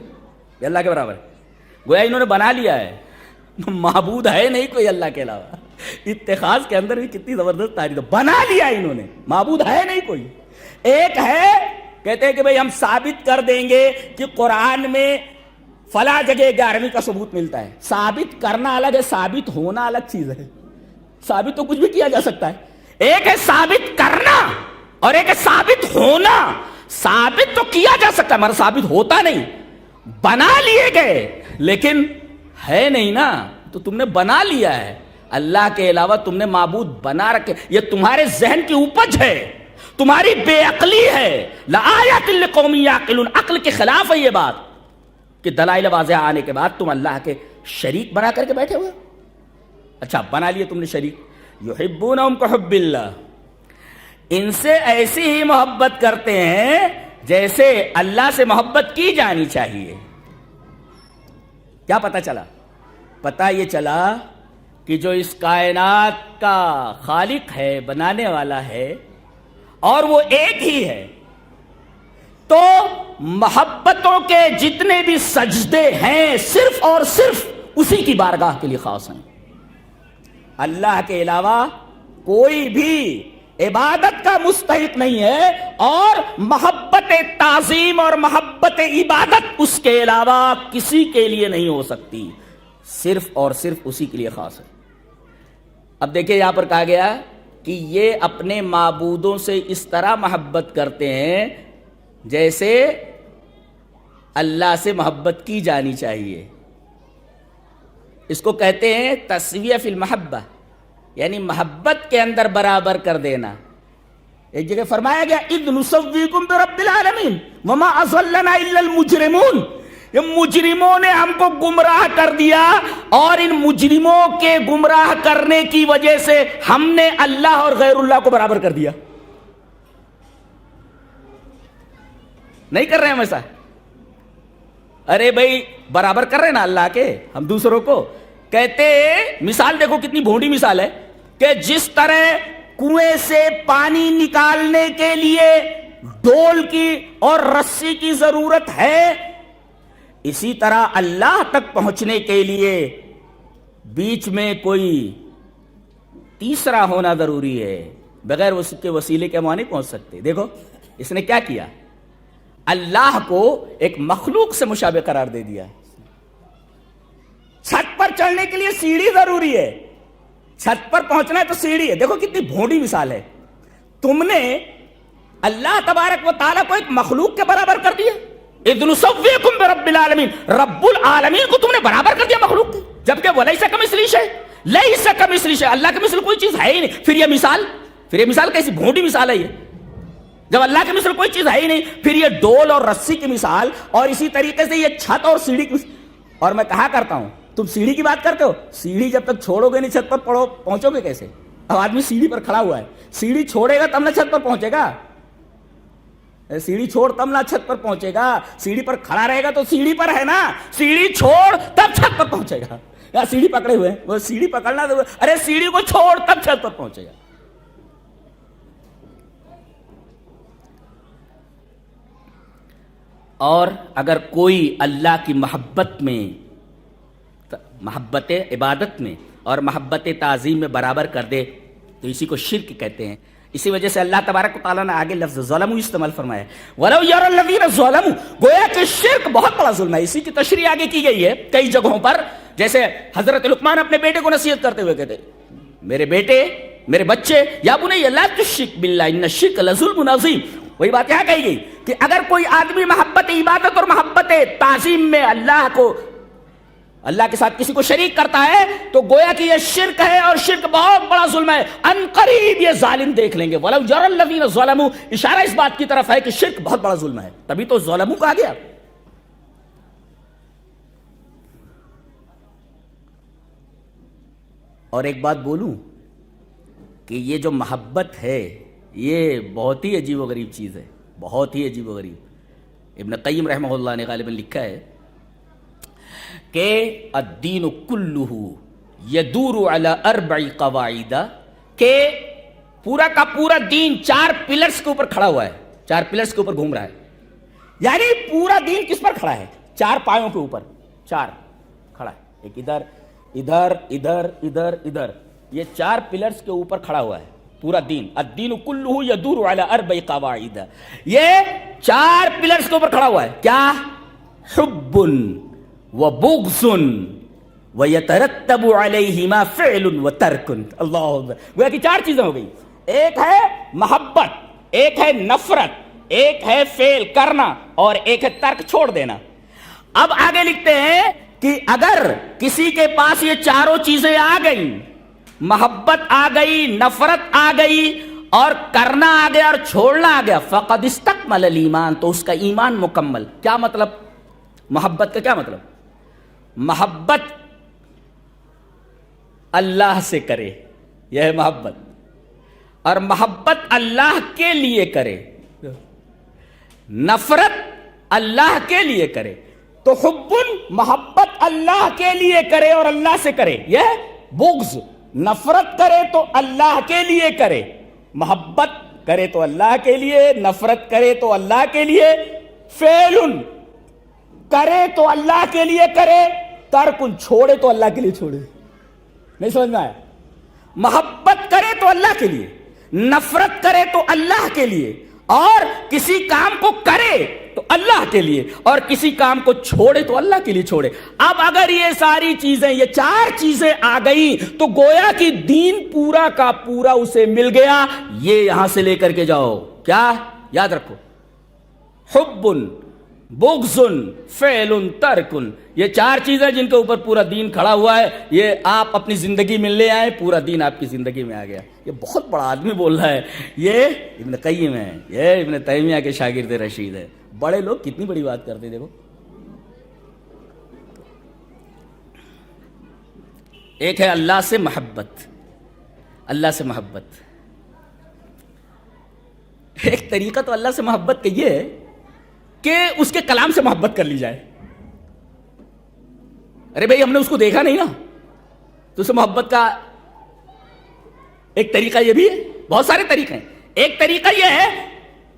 Speaker 1: یہ اللہ کے برابر ہے، گویا انہوں نے بنا لیا ہے، معبود ہے نہیں کوئی اللہ کے علاوہ۔ اتخاذ کے اندر بھی کتنی زبردست تعریف، بنا لیا انہوں نے، معبود ہے نہیں کوئی۔ ایک ہے کہتے ہیں کہ بھئی ہم ثابت کر دیں گے کہ قرآن میں فلاں جگہ 11ویں کا ثبوت ملتا ہے۔ ثابت کرنا الگ ہے، ثابت ہونا الگ چیز ہے۔ ثابت تو کچھ بھی کیا جا سکتا ہے، ایک ہے ثابت کرنا اور ایک ہے ثابت ہونا۔ ثابت تو کیا جا سکتا ہے مگر ثابت ہوتا نہیں۔ بنا لیے گئے لیکن ہے نہیں نا، تو تم نے بنا لیا ہے، اللہ کے علاوہ تم نے معبود بنا رکھے۔ یہ تمہارے ذہن کی اپج ہے، تمہاری بے عقلی ہے۔ لآیات لقوم یعقلون، عقل کے خلاف ہے یہ بات۔ کہ دلائل واضح آنے کے بعد تم اللہ کے شریک بنا کر کے بیٹھے ہوئے. اچھا بنا لیے تم نے شریک. یحبونہم کحب اللہ, ان سے ایسی ہی محبت کرتے ہیں جیسے اللہ سے محبت کی جانی چاہیے. کیا پتہ چلا؟ پتہ یہ چلا کہ جو اس کائنات کا خالق ہے, بنانے والا ہے, اور وہ ایک ہی ہے, تو محبتوں کے جتنے بھی سجدے ہیں صرف اور صرف اسی کی بارگاہ کے لیے خاص ہیں. اللہ کے علاوہ کوئی بھی عبادت کا مستحق نہیں ہے, اور محبت تعظیم اور محبت عبادت اس کے علاوہ کسی کے لیے نہیں ہو سکتی, صرف اور صرف اسی کے لیے خاص ہے. اب دیکھیں یہاں پر کہا گیا کہ یہ اپنے معبودوں سے اس طرح محبت کرتے ہیں جیسے اللہ سے محبت کی جانی چاہیے. اس کو کہتے ہیں تسویہ فی المحبہ, یعنی محبت کے اندر برابر کر دینا. ایک جگہ فرمایا گیا اذ نسویکم برب العالمین وما اضلنا الا المجرمون, یہ مجرموں نے ہم کو گمراہ کر دیا, اور ان مجرموں کے گمراہ کرنے کی وجہ سے ہم نے اللہ اور غیر اللہ کو برابر کر دیا. نہیں کر رہے ہم ایسا؟ ارے بھائی برابر کر رہے ہیں نا اللہ کے ہم دوسروں کو. کہتے مثال دیکھو کتنی بھونڈی مثال ہے کہ جس طرح کنویں سے پانی نکالنے کے لیے ڈول کی اور رسی کی ضرورت ہے, اسی طرح اللہ تک پہنچنے کے لیے بیچ میں کوئی تیسرا ہونا ضروری ہے. بغیر اس کے وسیلے کے وہاں نہیں پہنچ سکتے. دیکھو اس نے کیا کیا, اللہ کو ایک مخلوق سے مشابہ قرار دے دیا. چھت پر چڑھنے کے لیے سیڑھی ضروری ہے, چھت پر پہنچنا ہے تو سیڑھی ہے. دیکھو کتنی بھونڈی مثال ہے. تم نے اللہ تبارک و تعالیٰ کو ایک مخلوق کے برابر کر دیا. اذ نسویکم برب العالمین, رب العالمین کو تم نے برابر کر دیا مخلوق کے, جبکہ وہ لیس کمثلہ شیء, لیس کمثلہ شیء, اللہ کے مثل کوئی چیز ہے ہی نہیں. پھر یہ مثال کیسی بھونڈی مثال ہے یہ, جب اللہ کے مثل کوئی چیز ہے ہی نہیں. پھر یہ ڈول اور رسی کی مثال, اور اسی طریقے سے یہ چھت اور سیڑھی کی. اور میں کہا کرتا ہوں تم سیڑھی کی بات کرتے ہو, سیڑھی جب تک چھوڑو گے نہیں چھت پر پہنچو گے کیسے؟ اب آدمی سیڑھی پر کھڑا ہوا ہے, سیڑھی چھوڑے گا تب نہ چھت پر پہنچے گا. سیڑھی چھوڑ تب نہ چھت پر پہنچے گا. سیڑھی پر کھڑا رہے گا تو سیڑھی پر ہے نا, سیڑھی چھوڑ تب چھت پر پہنچے گا. یا سیڑھی پکڑے ہوئے, وہ سیڑھی پکڑنا, ارے سیڑھی کو چھوڑ تب چھت پر پہنچے گا. اور اگر کوئی اللہ کی محبت میں, محبت عبادت میں اور محبت تعظیم میں برابر کر دے تو اسی کو شرک کہتے ہیں. اسی وجہ سے اللہ تبارک و تعالیٰ نے آگے لفظ ظلموا استعمال فرمایا, وَلَوْ يَرَى الَّذِينَ ظَلَمُوا, گویا کہ شرک بہت بڑا ظلم ہے. اسی کی تشریح آگے کی گئی ہے کئی جگہوں پر. جیسے حضرت لقمان اپنے بیٹے کو نصیحت کرتے ہوئے کہتے, میرے بیٹے, میرے بچے, یا بنی لا تشرک باللہ ان الشرک لظلم عظیم. وہی بات یہاں کہی گئی کہ اگر کوئی آدمی محبت عبادت اور محبت تعظیم میں اللہ کے ساتھ کسی کو شریک کرتا ہے تو گویا کہ یہ شرک ہے, اور شرک بہت بڑا ظلم ہے. ان قریب یہ ظالم دیکھ لیں گے. وَلَوْ يَرَى الَّذِينَ ظَلَمُوا, اشارہ اس بات کی طرف ہے کہ شرک بہت بڑا ظلم ہے, تبھی تو ظلموا کہا گیا. اور ایک بات بولوں کہ یہ جو محبت ہے یہ بہت ہی عجیب و غریب چیز ہے, بہت ہی عجیب و غریب. ابن قیم رحمہ اللہ نے غالباً لکھا ہے کہ الدین کلہ یدور علی 4 قواعد, کہ پورا کا پورا دین 4 پلرز کے اوپر کھڑا ہوا ہے, 4 پلرز کے اوپر گھوم رہا ہے. یعنی پورا دین کس پر کھڑا ہے؟ 4 پایوں کے اوپر, 4 کھڑا ہے. ایک ادھر, ادھر, ادھر, ادھر, ادھر, یہ 4 پلرز کے اوپر کھڑا ہوا ہے پورا دین. الدین کلہ یدور علی 4 قواعد, یہ 4 پلرز کے اوپر کھڑا ہوا ہے. کیا؟ حب وبغض ويترتب عليهما فعل وترك. اللہ اکبر. گویا کہ 4 چیزیں ہو گئی. ایک ہے محبت, ایک ہے نفرت, ایک ہے فعل کرنا, اور ایک ہے ترک چھوڑ دینا. اب آگے لکھتے ہیں کہ اگر کسی کے پاس یہ 4 چیزیں آ گئی, محبت آ گئی, نفرت آ گئی, اور کرنا آ گیا اور چھوڑنا آ گیا, فقد استکمل الایمان, تو اس کا ایمان مکمل. کیا مطلب؟ محبت کا کیا مطلب؟ محبت اللہ سے کرے، یہ ہے محبت، اور محبت اللہ کے لیے کرے، نفرت اللہ کے لیے کرے۔ تو حب محبت اللہ کے لیے کرے اور اللہ سے کرے، یہ بغض نفرت کرے تو اللہ کے لیے کرے، محبت کرے تو اللہ کے لیے، نفرت کرے تو اللہ کے لیے، فعل کرے تو اللہ کے لیے کرے، ترک چھوڑے تو اللہ کے لیے چھوڑے۔ نہیں سمجھ میں آیا؟ محبت کرے تو اللہ کے لیے، نفرت کرے تو اللہ کے لیے، اور کسی کام کو کرے تو اللہ کے لیے، اور کسی کام کو چھوڑے تو اللہ کے لیے چھوڑے۔ اب اگر یہ ساری چیزیں، یہ چار چیزیں آ گئی تو گویا کہ دین پورا کا پورا اسے مل گیا۔ یہ یہاں سے لے کر کے جاؤ، کیا یاد رکھو؟ حب، بغض، فعل، ترک، یہ چار چیزیں جن کے اوپر پورا دین کھڑا ہوا ہے، یہ آپ اپنی زندگی میں لے آئے، پورا دین آپ کی زندگی میں آ گیا۔ یہ بہت بڑا آدمی بول رہا ہے، یہ ابن قیم ہے، یہ ابن تیمیہ کے شاگرد رشید ہے۔ بڑے لوگ کتنی بڑی بات کرتے، دیکھو۔ ایک ہے اللہ سے محبت، اللہ سے محبت۔ ایک طریقہ تو اللہ سے محبت کا یہ ہے کہ اس کے کلام سے محبت کر لی جائے۔ ارے بھائی ہم نے اس کو دیکھا نہیں نا، تو اسے محبت کا ایک طریقہ یہ بھی ہے، بہت سارے طریقے ہیں۔ ایک طریقہ یہ ہے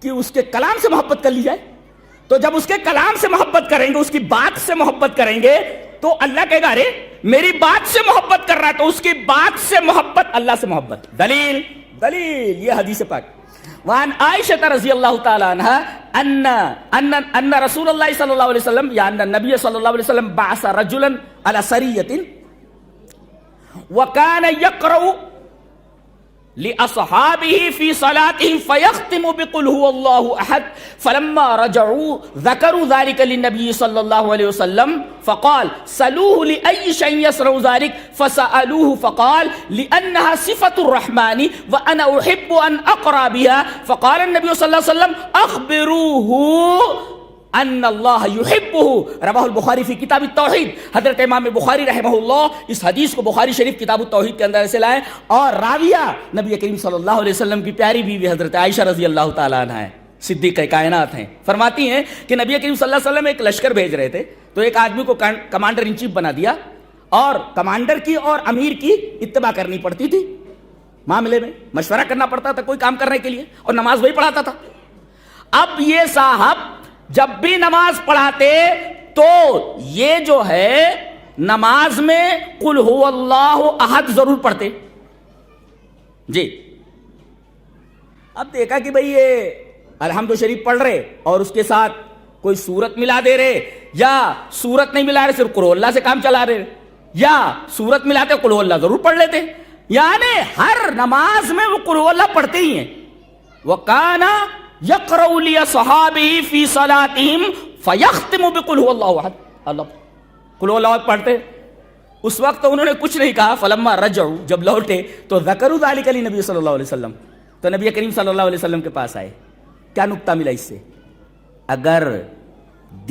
Speaker 1: کہ اس کے کلام سے محبت کر لی جائے، تو جب اس کے کلام سے محبت کریں گے، اس کی بات سے محبت کریں گے، تو اللہ کہے گا ارے میری بات سے محبت کر رہا ہے، تو اس کی بات سے محبت، اللہ سے محبت۔ دلیل یہ حدیث پاک، وعن عائشہ رضی اللہ تعالی عنہ ان رسول اللہ صلی اللہ علیہ وسلم، یا ان النبی صلی اللہ علیہ وسلم بعث رجلا على سریۃ وكان يقرأ لأصحابه في صلاتهم فيختم بقل هو الله أحد فلما رجعوا ذكروا ذلك للنبي صلى الله عليه وسلم فقال سألوه لأي شيء يصنع ذلك فسألوه فقال لأنها صفة الرحمن وأنا أحب أن أقرأ بها فقال النبي صلى الله عليه وسلم أخبروه ان اللہ یحبہ، رواہ البخاری فی کتاب التوحید۔ حضرت امام بخاری رحمہ اللہ اس حدیث کو بخاری شریف کتاب التوحید کے اندر سے لائے، اور راویہ نبی کریم صلی اللہ علیہ وسلم کی پیاری بیوی حضرت عائشہ رضی اللہ تعالیٰ عنہ ہے، صدیقہ کائنات ہیں۔ فرماتی ہیں کہ نبی کریم صلی اللہ علیہ وسلم ایک لشکر بھیج رہے تھے، تو ایک آدمی کو کمانڈر ان چیف بنا دیا، اور کمانڈر کی اور امیر کی اتباع کرنی پڑتی تھی، معاملے میں مشورہ کرنا پڑتا تھا کوئی کام کرنے کے لیے، اور نماز وہی پڑھاتا تھا۔ اب یہ صاحب جب بھی نماز پڑھاتے تو یہ جو ہے نماز میں قل هو اللہ احد ضرور پڑھتے جی۔ اب دیکھا کہ بھئی یہ الحمد شریف پڑھ رہے اور اس کے ساتھ کوئی سورت ملا دے رہے، یا سورت نہیں ملا رہے صرف قل هو اللہ سے کام چلا رہے، یا سورت ملاتے قل هو اللہ ضرور پڑھ لیتے، یعنی ہر نماز میں وہ قل هو اللہ پڑھتے ہی ہیں۔ وَقَانَ یقرأ لِأَصْحَابِهِ فِي صَلَاتِهِمْ فَيَخْتِمُ بِقُلْ هُوَ اللَّهُ أَحَدٌ، اللہ قل هو اللہ پڑھتے۔ اس وقت انہوں نے کچھ نہیں کہا، فلما رجعوا، جب لوٹے تو ذکروا ذلك للنبی صلی اللہ علیہ وسلم، تو نبی کریم صلی اللہ علیہ وسلم کے پاس آئے۔ کیا نکتہ ملا اس سے؟ اگر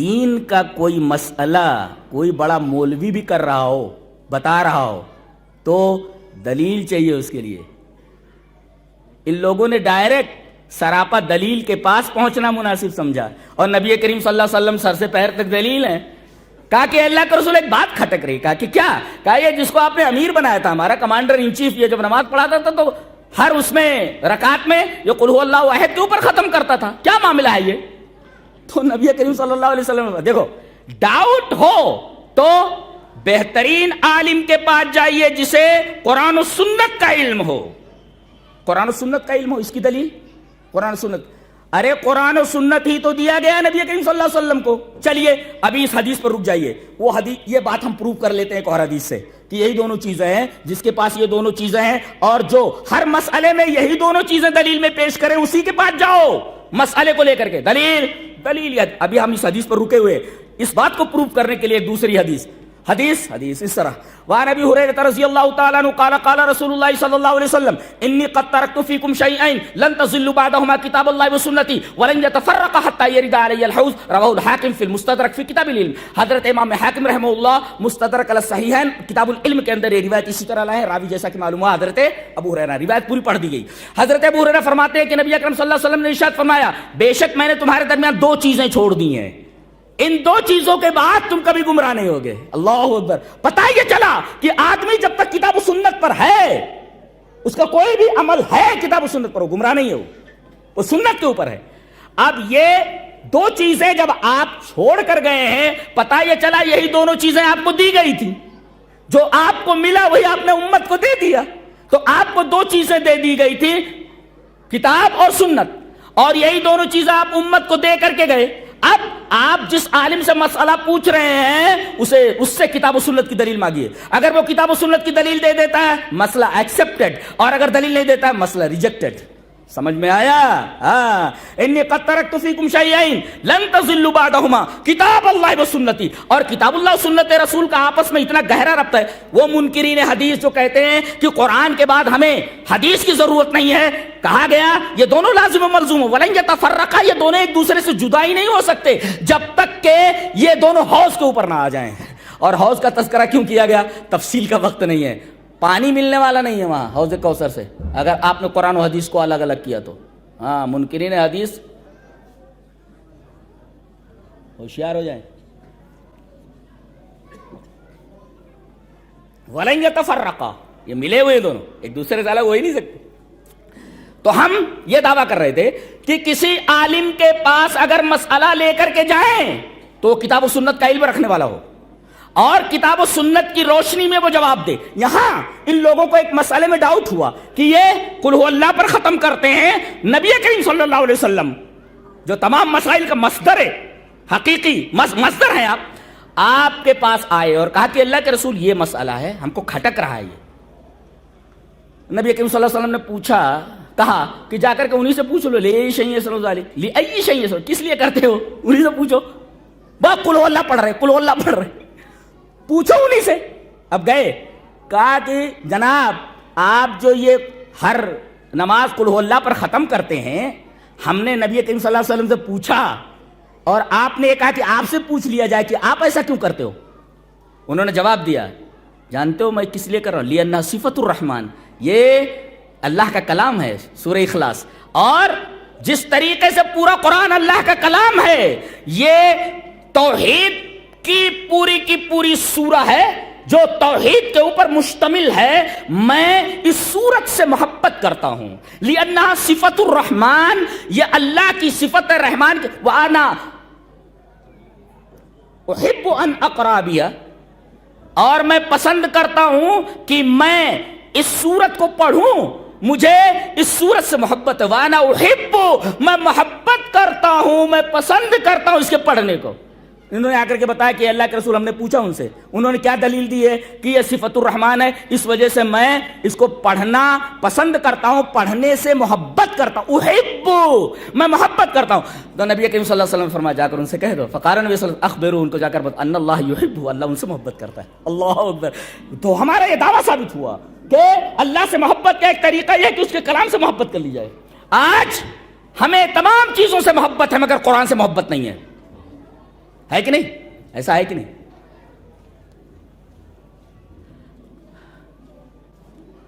Speaker 1: دین کا کوئی مسئلہ کوئی بڑا مولوی بھی کر رہا ہو، بتا رہا ہو، تو دلیل چاہیے اس کے لیے۔ ان لوگوں نے ڈائریکٹ سراپا دلیل کے پاس پہنچنا مناسب سمجھا، اور نبی کریم صلی اللہ علیہ وسلم سر سے پیر تک دلیل ہیں۔ کہا کہ اللہ کے رسول ایک بات کھٹک رہی، کہا کہ کیا؟ کہا یہ جس کو آپ نے امیر بنایا تھا، ہمارا کمانڈر ان چیف، یہ جب نماز پڑھاتا تھا تو ہر اس میں رکعت میں یہ قل هو اللہ احد کے اوپر ختم کرتا تھا، کیا معاملہ ہے یہ؟ تو نبی کریم صلی اللہ علیہ وسلم دیکھو، ڈاؤٹ ہو تو بہترین عالم کے پاس جائیے جسے قرآن و سنت کا علم ہو، قرآن و سنت کا علم ہو۔ اس کی دلیل قرآن و سنت، ارے قرآن و سنت ہی تو دیا گیا نبی کریم صلی اللہ علیہ وسلم کو۔ چلیے ابھی اس حدیث پر رک جائیے، وہ حدیث، یہ بات ہم پروف کر لیتے ہیں ایک اور حدیث سے کہ یہی دونوں چیزیں ہیں، جس کے پاس یہ دونوں چیزیں ہیں، اور جو ہر مسئلے میں یہی دونوں چیزیں دلیل میں پیش کرے، اسی کے پاس جاؤ مسئلے کو لے کر کے۔ دلیل ابھی ہم اس حدیث پر رکے ہوئے، اس بات کو پروف کرنے کے لیے ایک دوسری حدیث، حدیث اس طرح وعن ابی ہریرہ رضی اللہ تعالی عنہ قال قال رسول اللہ صلی اللہ علیہ وسلم انی قد ترکت فیکم شیئین لن تضلوا بعدہما کتاب اللہ وسنتی ولن یتفرقا حتی یرد علی الحوض رواہ الحاکم فی المستدرک فی کتاب العلم. حضرت امام حاکم رحمہ اللہ مستدرک علی الصحیحین کتاب العلم کے اندر یہ روایت اسی طرح لائے ہیں. راوی جیسا کہ معلوم ہوا حضرت ابو ہریرہ, روایت پوری پڑھ دی گئی. حضرت ابو ہریرہ فرماتے ہیں کہ نبی اکرم صلی اللہ علیہ وسلم نے ارشاد فرمایا بے شک میں نے تمہارے درمیان دو چیزیں چھوڑ دی ہیں, ان دو چیزوں کے بعد تم کبھی گمراہ نہیں ہوگے. اللہ اکبر. پتہ یہ چلا کہ آدمی جب تک کتاب و سنت پر ہے, اس کا کوئی بھی عمل ہے کتاب و سنت پر, وہ گمراہ نہیں ہو, وہ سنت کے اوپر ہے. اب یہ دو چیزیں جب آپ چھوڑ کر گئے ہیں, پتہ یہ چلا یہی دونوں چیزیں آپ کو دی گئی تھی, جو آپ کو ملا وہی آپ نے امت کو دے دیا. تو آپ کو دو چیزیں دے دی گئی تھی, کتاب اور سنت, اور یہی دونوں چیزیں آپ امت کو دے کر کے گئے. اب آپ جس عالم سے مسئلہ پوچھ رہے ہیں اس سے کتاب و سنت کی دلیل مانگیے. اگر وہ کتاب و سنت کی دلیل دے دیتا ہے مسئلہ ایکسپٹڈ, اور اگر دلیل نہیں دیتا ہے مسئلہ ریجیکٹڈ. سمجھ میں آیا؟ ہاں. انی قد ترکت فیکم شیئین لن تضلوا بعدہما کتاب اللہ و سنتی. اور کتاب اللہ و سنت رسول کا آپس میں اتنا گہرا ربط ہے. وہ منکرین حدیث جو کہتے ہیں کہ قرآن کے بعد ہمیں حدیث کی ضرورت نہیں ہے, کہا گیا یہ دونوں لازم و ملزوم, ولن یتفرقا, یہ دونوں ایک دوسرے سے جدا ہی نہیں ہو سکتے جب تک کہ یہ دونوں حوض کے اوپر نہ آ جائیں. اور حوض کا تذکرہ کیوں کیا گیا؟ تفصیل کا وقت نہیں ہے. پانی ملنے والا نہیں ہے وہاں حوض کوثر سے, اگر آپ نے قرآن و حدیث کو الگ الگ کیا تو. ہاں, منکرین حدیث ہوشیار ہو جائیں. وَلَن يَتَفَرَّقَا, یہ ملے ہوئے دونوں ایک دوسرے سے الگ ہو ہی نہیں سکتے. تو ہم یہ دعویٰ کر رہے تھے کہ کسی عالم کے پاس اگر مسئلہ لے کر کے جائیں تو کتاب و سنت کا علم رکھنے والا ہو, اور کتاب و سنت کی روشنی میں وہ جواب دے. یہاں ان لوگوں کو ایک مسئلے میں ڈاؤٹ ہوا کہ یہ قل هو اللہ پر ختم کرتے ہیں. نبی کریم صلی اللہ علیہ وسلم جو تمام مسائل کا مصدر ہے, حقیقی مصدر ہیں, آپ کے پاس آئے اور کہا کہ اللہ کے رسول یہ مسئلہ ہے, ہم کو کھٹک رہا ہے. یہ نبی کریم صلی اللہ علیہ وسلم نے پوچھا, کہا کہ جا کر کے انہی سے پوچھ لو, لے شیء صلی اللہ علیہ لی ای شیء, کس لیے کرتے ہو, انہی سے پوچھو. بس قل هو اللہ پڑھ رہے, قل هو اللہ پڑھ رہے, پوچھو انہی سے. اب گئے, کہا کہ جناب آپ جو یہ ہر نماز قل هو اللہ پر ختم کرتے ہیں, ہم نے نبی کریم صلی اللہ علیہ وسلم سے پوچھا اور آپ نے یہ کہا کہ آپ سے پوچھ لیا جائے کہ آپ ایسا کیوں کرتے ہو. انہوں نے جواب دیا, جانتے ہو میں کس لیے کر رہا ہوں, لِأَنَّهَا صِفَةُ الرحمن, یہ اللہ کا کلام ہے سورہ اخلاص, اور جس طریقے سے پورا قرآن اللہ کا کلام ہے, یہ توحید کی پوری سورہ ہے جو توحید کے اوپر مشتمل ہے. میں اس سورت سے محبت کرتا ہوں. لِأَنَّهَا صِفَةُ الرحمن, یہ اللہ کی صفت ہے رحمان. وَأَنَا أُحِبُّ أَنْ أَقْرَأَ بِهَا, اور میں پسند کرتا ہوں کہ میں اس سورت کو پڑھوں, مجھے اس سورت سے محبت ہے. وَأَنَا أُحِبُّ, میں محبت کرتا ہوں, میں پسند کرتا ہوں اس کے پڑھنے کو. انہوں نے آ کر کے بتایا کہ اللہ کے رسول, ہم نے پوچھا ان سے, انہوں نے کیا دلیل دی ہے کہ یہ صفت الرحمان ہے, اس وجہ سے میں اس کو پڑھنا پسند کرتا ہوں, پڑھنے سے محبت کرتا ہوں. احبو, میں محبت کرتا ہوں. تو نبی کریم صلی اللہ علیہ وسلم نے فرمایا جا کر ان سے کہہ دو, فقال نبی صلی اللہ علیہ وسلم اخبروا, ان کو جا کر بتا, ان اللہ یحب, اللہ ان سے محبت کرتا ہے. اللہ اکبر. تو ہمارا یہ دعویٰ ثابت ہوا کہ اللہ سے محبت کا ایک طریقہ یہ ہے کہ اس کے کلام سے محبت کر لی جائے. آج ہمیں تمام چیزوں سے محبت ہے مگر قرآن سے محبت نہیں ہے کہ نہیں؟ ایسا ہے کہ نہیں؟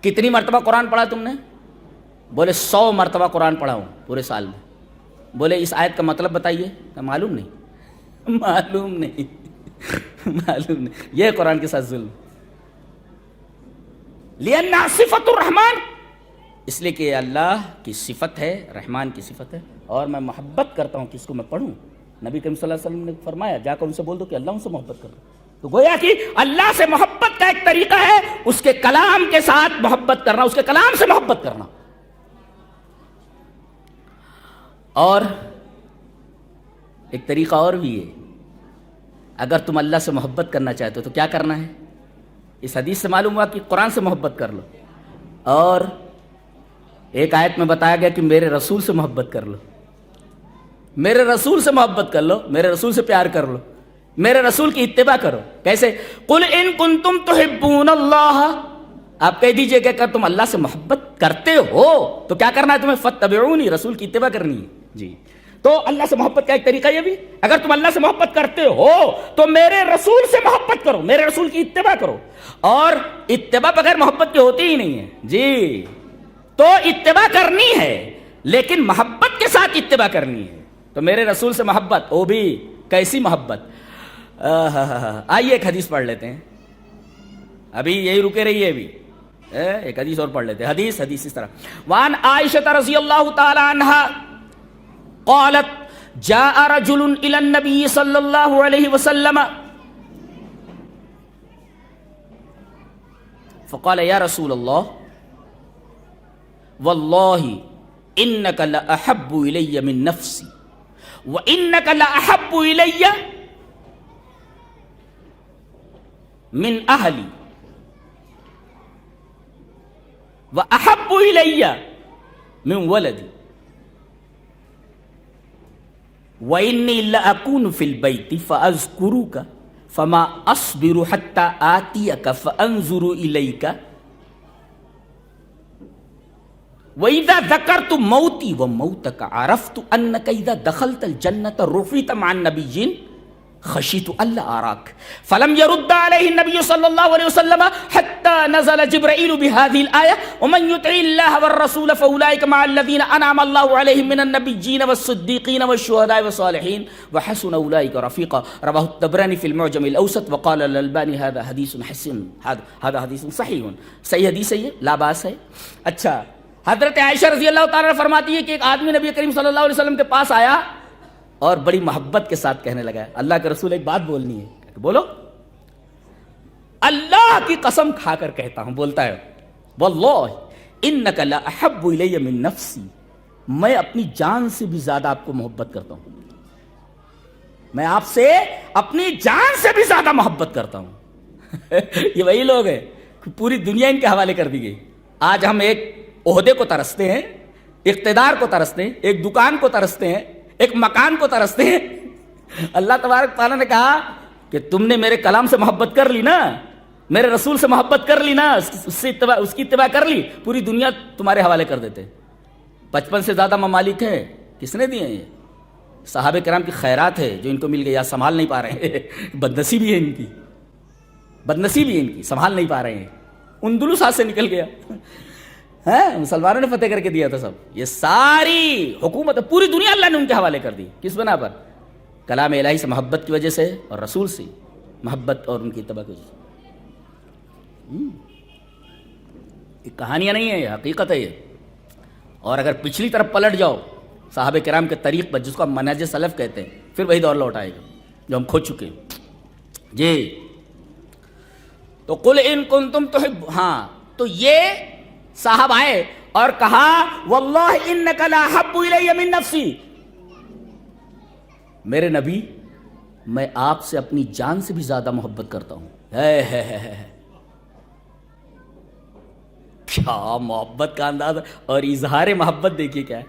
Speaker 1: کتنی مرتبہ قرآن پڑھا تم نے؟ بولے 100 مرتبہ قرآن پڑھا ہوں پورے سال میں. بولے اس آیت کا مطلب بتائیے, معلوم نہیں, معلوم نہیں. یہ قرآن کے ساتھ ظلم. لِأَنَّهَا صِفَةُ الرَّحْمَانِ, اس لیے کہ اللہ کی صفت ہے, رحمان کی صفت ہے, اور میں محبت کرتا ہوں کہ اس کو میں پڑھوں. نبی کریم صلی اللہ علیہ وسلم نے فرمایا جا کر ان سے بول دو کہ اللہ ان سے محبت کرتا. تو گویا کہ اللہ سے محبت کا ایک طریقہ ہے اس کے کلام کے ساتھ محبت کرنا, اس کے کلام سے محبت کرنا. اور ایک طریقہ اور بھی ہے, اگر تم اللہ سے محبت کرنا چاہتے ہو تو کیا کرنا ہے؟ اس حدیث سے معلوم ہوا کہ قرآن سے محبت کر لو, اور ایک آیت میں بتایا گیا کہ میرے رسول سے محبت کر لو, میرے رسول سے محبت کر لو, میرے رسول سے پیار کر لو. میرے رسول کی اتباع کرو. کیسے؟ قل ان کنتم تحبون اللہ، آپ کہہ دیجئے کہ اگر تم اللہ سے محبت کرتے ہو تو کیا کرنا ہے تمہیں؟ فاتبعونی، رسول کی اتباع کرنی ہے. جی تو اللہ سے محبت کا ایک طریقہ یہ بھی، اگر تم اللہ سے محبت کرتے ہو تو میرے رسول سے محبت کرو، میرے رسول کی اتباع کرو. اور اتباع بغیر محبت کی ہوتی ہی نہیں ہے. جی تو اتباع کرنی ہے لیکن محبت کے ساتھ اتباع کرنی ہے. تو میرے رسول سے محبت، وہ بھی کیسی محبت. آئیے ایک حدیث پڑھ لیتے ہیں، ابھی یہی رکے رہیے، ابھی ایک حدیث اور پڑھ لیتے ہیں. حدیث اس طرح، وعن عائشہ رضی اللہ تعالی عنہا قالت جاء رجل الى النبي صلی اللہ علیہ وسلم فقال یا رسول اللہ واللہ انک لأحب الی من نفسی وانک لأحب الی من اہلی وأحب الی من ولدی وإني لأكون في البيت فأذكرك فما أصبر حتى آتيك فأنظر إليك وإذا ذكرت موتي وموتك عرفت أنك إذا دخلت الجنة رفعت مع النبيين خشيت ألا أراك فلم يرد عليه النبي صلى الله عليه وسلم حتى نزل جبرائيل بهذه الآية ومن يطع الله والرسول فأولئك مع الذين أنعم الله عليهم من النبيين والصديقين والشهداء والصالحين وحسن أولئك رفيقا. رواه الطبراني في المعجم الأوسط وقال الألباني هذا حديث حسن، هذا حديث صحيح. صحیح حدیث ہے، لا باس ہے. اچھا، حضرت عائشہ رضی اللہ تعالیٰ فرماتی ہے کہ ایک آدمی نبی کریم صلی اللہ علیہ وسلم کے پاس آیا اور بڑی محبت کے ساتھ کہنے لگا، اللہ کے رسول ایک بات بولنی ہے. بولو. اللہ کی قسم کھا کر کہتا ہوں، بولتا ہے واللہ انک لاحب الی من نفسی، میں اپنی جان سے بھی زیادہ آپ کو محبت کرتا ہوں، میں آپ سے اپنی جان سے بھی زیادہ محبت کرتا ہوں. یہ وہی لوگ ہیں، پوری دنیا ان کے حوالے کر دی گئی. آج ہم ایک عہدے کو ترستے ہیں، اقتدار کو ترستے ہیں، ایک دکان کو ترستے ہیں، ایک مکان کو ترستے ہیں. اللہ تبارک تعالیٰ نے کہا کہ تم نے میرے کلام سے محبت کر لی نا، میرے رسول سے محبت کر لی نا، اس کی اتباع کر لی، پوری دنیا تمہارے حوالے کر دیتے. 55 سے زیادہ ممالک ہیں، کس نے دیے ہیں؟ یہ صحابہ کرام کی خیرات ہے جو ان کو مل گئی، یا سنبھال نہیں پا رہے ہیں. بدنصیبی ہے ان کی، بدنصیبی ہے ان کی، سنبھال نہیں پا رہے ہیں. اندلس ہاتھ سے نکل گیا، مسلمانوں نے فتح کر کے دیا تھا سب. یہ ساری حکومت پوری دنیا اللہ نے ان کے حوالے کر دی. کس بنا پر؟ کلام الہی سے محبت کی وجہ سے اور رسول سے محبت اور ان کی اتباع کی وجہ سے. یہ کہانیاں نہیں ہیں، یہ حقیقت ہے. یہ اور اگر پچھلی طرف پلٹ جاؤ صحابہ کرام کے طریق پر، جس کو ہم منہج سلف کہتے ہیں، پھر وہی دور لوٹ آئے گا جو ہم کھو چکے ہیں. جی تو قل ان کنتم تحب، ہاں تو یہ صاحب آئے اور کہا واللہ انک لاحب الی من نفسی، میرے نبی میں آپ سے اپنی جان سے بھی زیادہ محبت کرتا ہوں. کیا محبت کا انداز اور اظہار محبت دیکھیے کیا ہے.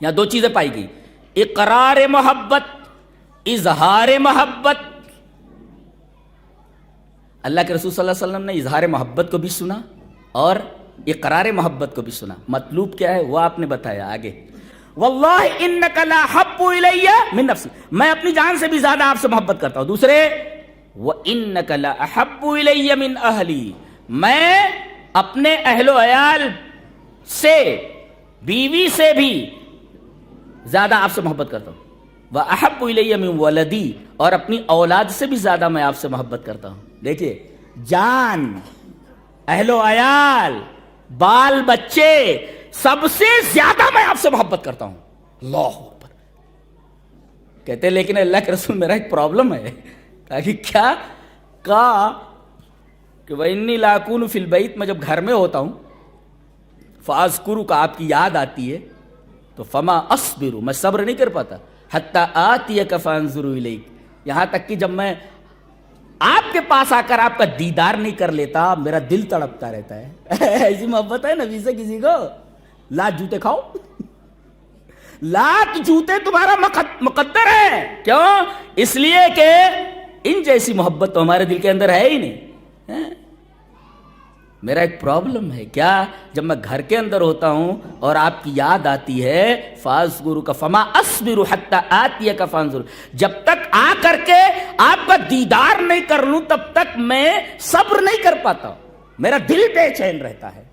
Speaker 1: یہاں دو چیزیں پائی گئی، اقرار محبت، اظہار محبت. اللہ کے رسول صلی اللہ علیہ وسلم نے اظہار محبت کو بھی سنا اور اقرار محبت کو بھی سنا. مطلوب کیا ہے وہ آپ نے بتایا آگے. واللہ انک لاحب الی من نفسی، میں اپنی جان سے بھی زیادہ آپ سے محبت کرتا ہوں. دوسرے وانک لاحب الی من اہلی، میں اپنے اہل و عیال سے، بیوی سے بھی زیادہ آپ سے محبت کرتا ہوں. واحب الی من ولدی، اور اپنی اولاد سے بھی زیادہ میں آپ سے محبت کرتا ہوں. دیکھیے، جان، اہل و عیال، بال بچے، سب سے زیادہ میں آپ سے محبت کرتا ہوں. اللہ اکبر. کہتے ہیں لیکن اللہ کے رسول میرا ایک پرابلم ہے. تاکہ کیا کہا کہ وَإِنِّي لَأَكُونُ فِي الْبَيْتِ، میں جب گھر میں ہوتا ہوں، فَأَذْكُرُكَ، آپ کی یاد آتی ہے تو فَمَا أَصْبِرُ، میں صبر نہیں کر پاتا، حَتَّى آتِيَكَ فَأَنظُرُ إِلَيْكَ، یہاں تک کہ جب میں آپ کے پاس آ کر آپ کا دیدار نہیں کر لیتا میرا دل تڑپتا رہتا ہے. ایسی محبت ہے نبی سے کسی کو؟ لا جوتے کھاؤ. لات جوتے تمہارا مقدر ہے. کیوں؟ اس لیے کہ ان جیسی محبت تو ہمارے دل کے اندر ہے ہی نہیں. میرا ایک پرابلم ہے کیا، جب میں گھر کے اندر ہوتا ہوں اور آپ کی یاد آتی ہے فاذکرک فما اصبر حتی آتیک فانظر، جب تک آ کر کے آپ کا دیدار نہیں کر لوں تب تک میں صبر نہیں کر پاتا، میرا دل بے چین رہتا ہے.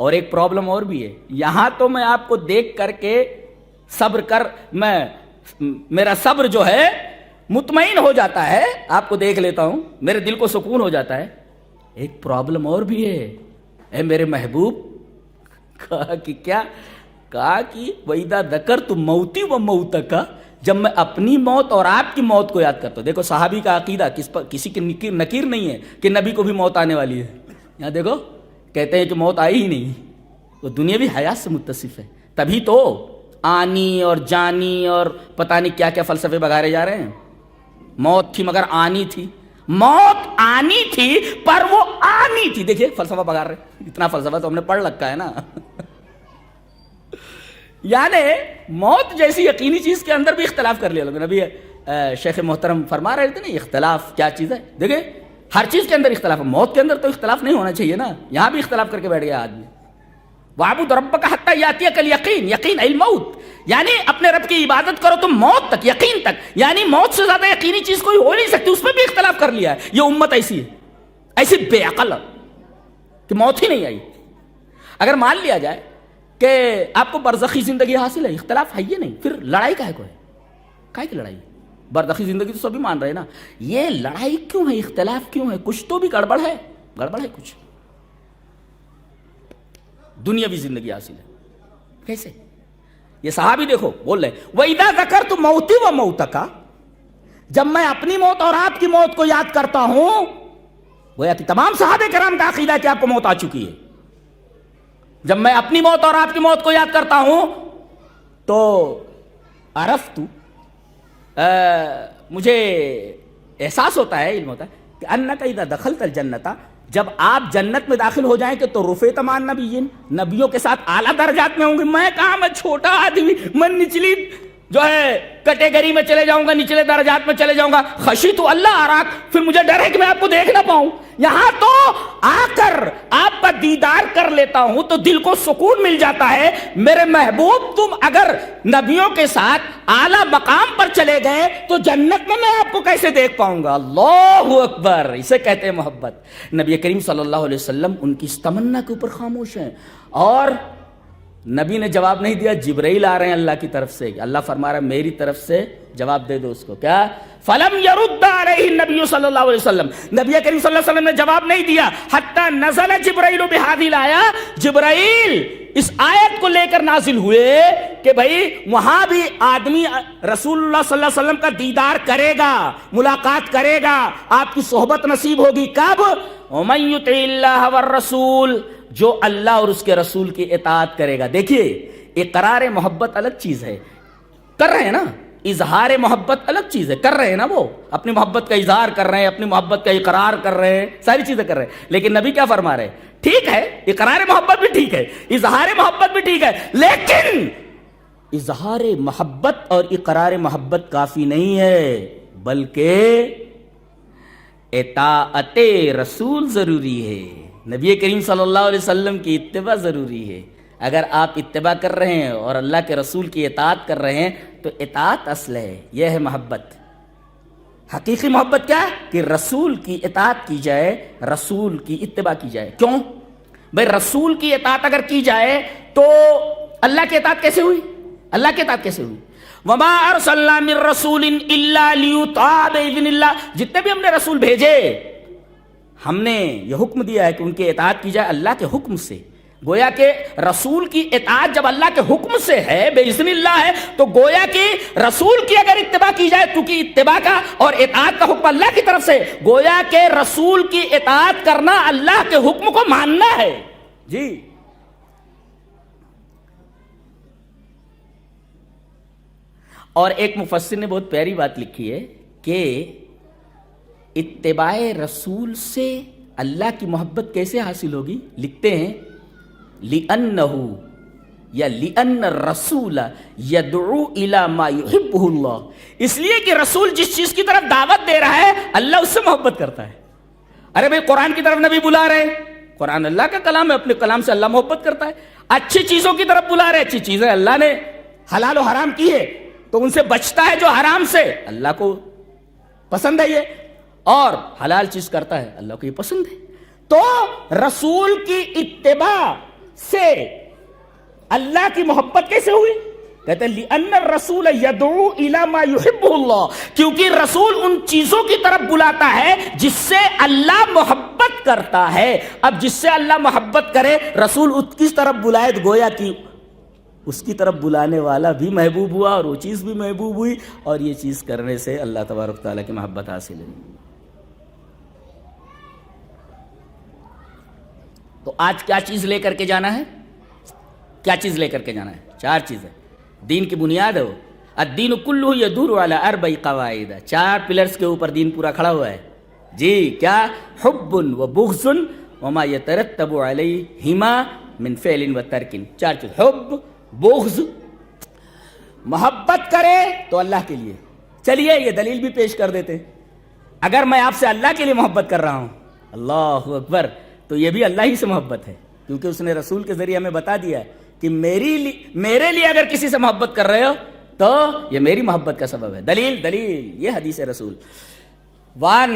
Speaker 1: اور ایک پرابلم اور بھی ہے، یہاں تو میں آپ کو دیکھ کر کے صبر کر میرا صبر جو ہے مطمئن ہو جاتا ہے، آپ کو دیکھ لیتا ہوں میرے دل کو سکون ہو جاتا ہے. ایک پرابلم اور بھی ہے، اے میرے محبوب. کہا کہ کیا؟ کہا کہ وَإِذَا ذَكَرْتُ مَوْتِي وَمَوْتَكَ، جب میں اپنی موت اور آپ کی موت کو یاد کرتا ہوں. دیکھو صحابی کا عقیدہ کسی کی نکیر نہیں ہے کہ نبی کو بھی موت آنے والی ہے. یہاں دیکھو کہتے ہیں کہ موت آئی ہی نہیں، وہ دنیاوی حیات سے متصف ہے. تبھی تو آنی اور جانی اور پتہ نہیں کیا کیا فلسفے بگارے جا رہے ہیں. موت تھی مگر آنی تھی، موت آنی تھی پر وہ آنی تھی. دیکھیے فلسفہ بگار رہے، اتنا فلسفہ تو ہم نے پڑھ رکھا ہے نا. یعنی موت جیسی یقینی چیز کے اندر بھی اختلاف کر لیا لوگوں نے. ابھی شیخ محترم فرما رہے تھے نا اختلاف کیا چیز ہے. دیکھیں ہر چیز کے اندر اختلاف ہے، موت کے اندر تو اختلاف نہیں ہونا چاہیے نا، یہاں بھی اختلاف کر کے بیٹھ گیا آدمی. وَاعْبُدْ رَبَّكَ حَتَّى يَأْتِيَكَ الْيَقِينُ، یقین الموت، یعنی اپنے رب کی عبادت کرو تم موت تک، یقین تک. یعنی موت سے زیادہ یقینی چیز کوئی ہو نہیں سکتی. اس میں بھی اختلاف کر لیا ہے. یہ امت ایسی ہے، ایسی بے عقل کہ موت ہی نہیں آئی. اگر مان لیا جائے کہ آپ کو برزخی زندگی حاصل ہے، اختلاف ہے یہ نہیں، پھر لڑائی کا ہے کوئی؟ کائے کی لڑائی؟ برزخی زندگی تو سبھی مان رہے نا. یہ لڑائی کیوں ہے، اختلاف کیوں ہے؟ کچھ تو بھی گڑبڑ ہے، گڑبڑ ہے کچھ. دنیاوی زندگی حاصل ہے کیسے؟ یہ صحابی دیکھو بول رہے وَإِذَا ذَكَرْتُ مَوْتِي وَمَوْتَكَ، جب میں اپنی موت اور آپ کی موت کو یاد کرتا ہوں. گویا کہ تمام صحابہ کرام کا عقیدہ کہ آپ کو موت آ چکی ہے. جب میں اپنی موت اور آپ کی موت کو یاد کرتا ہوں تو عرفت، مجھے احساس ہوتا ہے، علم ہوتا ہے کہ انک اذا دخلت الجنت، جب آپ جنت میں داخل ہو جائیں کہ تو رفعت مع النبیین، نبیوں کے ساتھ اعلیٰ درجات میں ہوں گے. میں کہاں، میں چھوٹا آدمی، میں نچلی جو ہے کیٹیگری میں چلے جاؤں گا، نچلے درجات میں چلے جاؤں گا. خشیت اللہ اراک، پھر مجھے ڈر ہے کہ میں آپ کو دیکھ نہ پاؤں. یہاں تو آ کر آپ کا دیدار کر لیتا ہوں تو دل کو سکون مل جاتا ہے. میرے محبوب تم اگر نبیوں کے ساتھ اعلیٰ مقام پر چلے گئے تو جنت میں آپ کو کیسے دیکھ پاؤں گا؟ اللہ اکبر. اسے کہتے ہیں محبت. نبی کریم صلی اللہ علیہ وسلم ان کی اس تمنا کے اوپر خاموش ہیں، اور نبی نے جواب نہیں دیا. جبرائیل آ رہے ہیں اللہ کی طرف سے. اللہ فرما رہا ہے میری طرف سے جواب دے دو اس کو. کیا؟ فلم يرد علیہ النبی صلی اللہ علیہ وسلم، نبی کریم صلی اللہ علیہ وسلم نے جواب نہیں دیا. حتی نزل جبرائیل بہذه الآیہ، جبرائیل اس آیت کو لے کر نازل ہوئے کہ بھئی وہاں بھی آدمی رسول اللہ صلی اللہ علیہ وسلم کا دیدار کرے گا، ملاقات کرے گا، آپ کی صحبت نصیب ہوگی. کب؟ ومن یطع اللہ والرسول، جو اللہ اور اس کے رسول کی اطاعت کرے گا. دیکھیے اقرار محبت الگ چیز ہے، کر رہے ہیں نا، اظہار محبت الگ چیز ہے، کر رہے ہیں نا، وہ اپنی محبت کا اظہار کر رہے ہیں، اپنی محبت کا اقرار کر رہے ہیں، ساری چیزیں کر رہے ہیں. لیکن نبی کیا فرما رہے ہیں؟ ٹھیک ہے اقرار محبت بھی ٹھیک ہے، اظہار محبت بھی ٹھیک ہے، لیکن اظہار محبت اور اقرار محبت کافی نہیں ہے، بلکہ اطاعت رسول ضروری ہے. نبی کریم صلی اللہ علیہ وسلم کی اتباع ضروری ہے. اگر آپ اتباع کر رہے ہیں اور اللہ کے رسول کی اطاعت کر رہے ہیں تو اطاعت اصل ہے. یہ ہے محبت. حقیقی محبت کیا ہے؟ کہ رسول کی اطاعت کی جائے، رسول کی اتباع کی جائے. کیوں بھئی؟ رسول کی اطاعت اگر کی جائے تو اللہ کی اطاعت کیسے ہوئی؟ اللہ کی اطاعت کیسے ہوئی؟ وما ارسلنا من رسول الا لیطاع باذن اللہ. جتنے بھی ہم نے رسول بھیجے ہم نے یہ حکم دیا ہے کہ ان کی اطاعت کی جائے اللہ کے حکم سے. گویا کہ رسول کی اطاعت جب اللہ کے حکم سے ہے، باذن اللہ ہے، تو گویا کہ رسول کی اگر اتباع کی جائے، کیونکہ اتباع کا اور اطاعت کا حکم اللہ کی طرف سے، گویا کہ رسول کی اطاعت کرنا اللہ کے حکم کو ماننا ہے. جی اور ایک مفسر نے بہت پیاری بات لکھی ہے کہ اتباع رسول سے اللہ کی محبت کیسے حاصل ہوگی؟ لکھتے ہیں لِأَنَّهُ یا لِأَنَّ الرَّسُولَ يَدْعُو إِلَى مَا يُحِبُّهُ اللَّهُ، اس لیے کہ رسول جس چیز کی طرف دعوت دے رہا ہے اللہ اس سے محبت کرتا ہے. ارے بھئی قرآن کی طرف نبی بلا رہے، قرآن اللہ کا کلام ہے، اپنے کلام سے اللہ محبت کرتا ہے. اچھی چیزوں کی طرف بلا رہے، اچھی چیزیں اللہ نے حلال و حرام کی ہے تو ان سے بچتا ہے جو حرام سے، اللہ کو پسند ہے یہ، اور حلال چیز کرتا ہے اللہ کو یہ پسند ہے. تو رسول کی اتباع سے اللہ کی محبت کیسے ہوئی؟ کہتے ہیں لِأَنَّ الرَّسُولَ يَدْعُو إِلَى مَا يُحِبُّهُ اللَّهُ، کیونکہ رسول ان چیزوں کی طرف بلاتا ہے جس سے اللہ محبت کرتا ہے. اب جس سے اللہ محبت کرے رسول اس کی طرف بلائے تو گویا کہ اس کی طرف بلانے والا بھی محبوب ہوا اور وہ چیز بھی محبوب ہوئی، اور یہ چیز کرنے سے اللہ تبارک تعالیٰ کی محبت حاصل ہوئی. تو آج کیا چیز لے کر کے جانا ہے؟ کیا چیز لے کر کے جانا ہے؟ 4 چیزیں. دین کی بنیاد ہے وہ الدین کلہ یدور علی 4 قواعد، 4 پلرز کے اوپر دین پورا کھڑا ہوا ہے. جی کیا؟ حب و بغض وما یترتب علیہما من فعل و ترک. 4 چیز، حب، بغض، محبت کرے تو اللہ کے لیے. چلیے یہ دلیل بھی پیش کر دیتے. اگر میں آپ سے اللہ کے لیے محبت کر رہا ہوں، اللہ اکبر، تو یہ بھی اللہ ہی سے محبت ہے، کیونکہ اس نے رسول کے ذریعے ہمیں بتا دیا ہے کہ میرے لیے اگر کسی سے محبت کر رہے ہو تو یہ میری محبت کا سبب ہے. دلیل یہ حدیث رسول. وان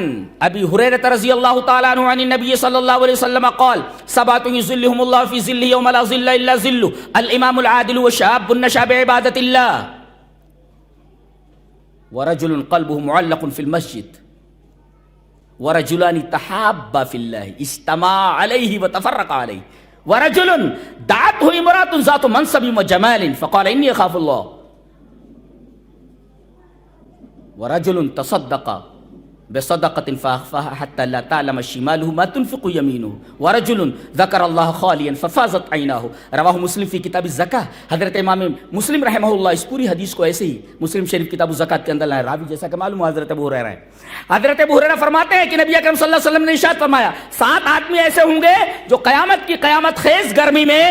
Speaker 1: ابی ہریرہ رضی اللہ تعالی عنہ عن النبی صلی اللہ علیہ وسلم قال 7 یظلهم اللہ فی ظلہ یوم لا ظل الا ظلہ الامام العادل وشاب نشأ بعبادۃ اللہ ورجل قلبه معلق فی المسجد ورجلان تحابا فی اللہ اجتمعا علیہ وتفرقا علیہ ورجل دعته امرأة ذات منصب وجمال فقال انی اخاف اللہ ورجل تصدق بصدقة فأخفاها حتى لا تعلم شماله ما تنفق يمينه ورجل ذكر الله خاليا ففاضت عيناه. رواہ مسلم فی کتاب الزکاة. حضرت امام مسلم رحمہ اللہ اس پوری حدیث کو ایسے ہی مسلم شریف کتاب الزکاة کے اندر لائے. راوی جیسا کہ معلوم حضرت ابو ہریرہ ہے. حضرت ابو ہریرہ فرماتے ہیں کہ نبی اکرم صلی اللہ علیہ وسلم نے ارشاد فرمایا 7 آدمی ایسے ہوں گے جو قیامت کی قیامت خیز گرمی میں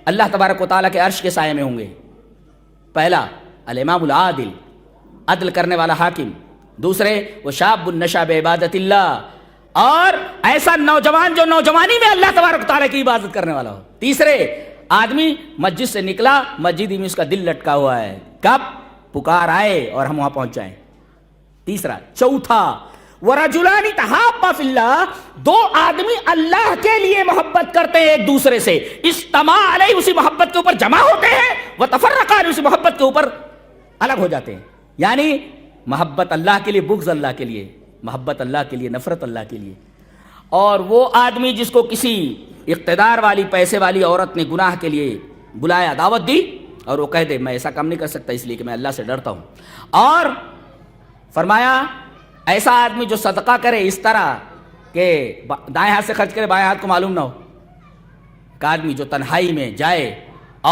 Speaker 1: اللہ تبارک و تعالیٰ کے عرش کے سائے میں ہوں گے. پہلا الامام العادل، عدل کرنے والا حاکم. دوسرے وہ شاب نشأ بعبادت اللہ، اور ایسا نوجوان جو نوجوانی میں اللہ تبارک تعالیٰ کی عبادت کرنے والا ہو. تیسرے آدمی مسجد سے نکلا، مسجد میں اس کا دل لٹکا ہوا ہے، کب پکار آئے اور ہم وہاں پہنچ جائیں. تیسرا. چوتھا وَرَجُلَانِ تَحَابَّا فِي اللَّهِ، 2 آدمی اللہ کے لیے محبت کرتے ہیں ایک دوسرے سے، اجتماع علیہ اسی محبت کے اوپر جمع ہوتے ہیں، وَتَفَرَّقَا علیہ اسی محبت کے اوپر الگ ہو جاتے ہیں. یعنی محبت اللہ کے لیے، بغض اللہ کے لیے، محبت اللہ کے لیے، نفرت اللہ کے لیے. اور وہ آدمی جس کو کسی اقتدار والی پیسے والی عورت نے گناہ کے لیے بلایا، دعوت دی، اور وہ کہہ دے میں ایسا کام نہیں کر سکتا اس لیے کہ میں اللہ سے ڈرتا ہوں. اور فرمایا ایسا آدمی جو صدقہ کرے اس طرح کہ دائیں ہاتھ سے خرچ کرے بائیں ہاتھ کو معلوم نہ ہو. ایک آدمی جو تنہائی میں جائے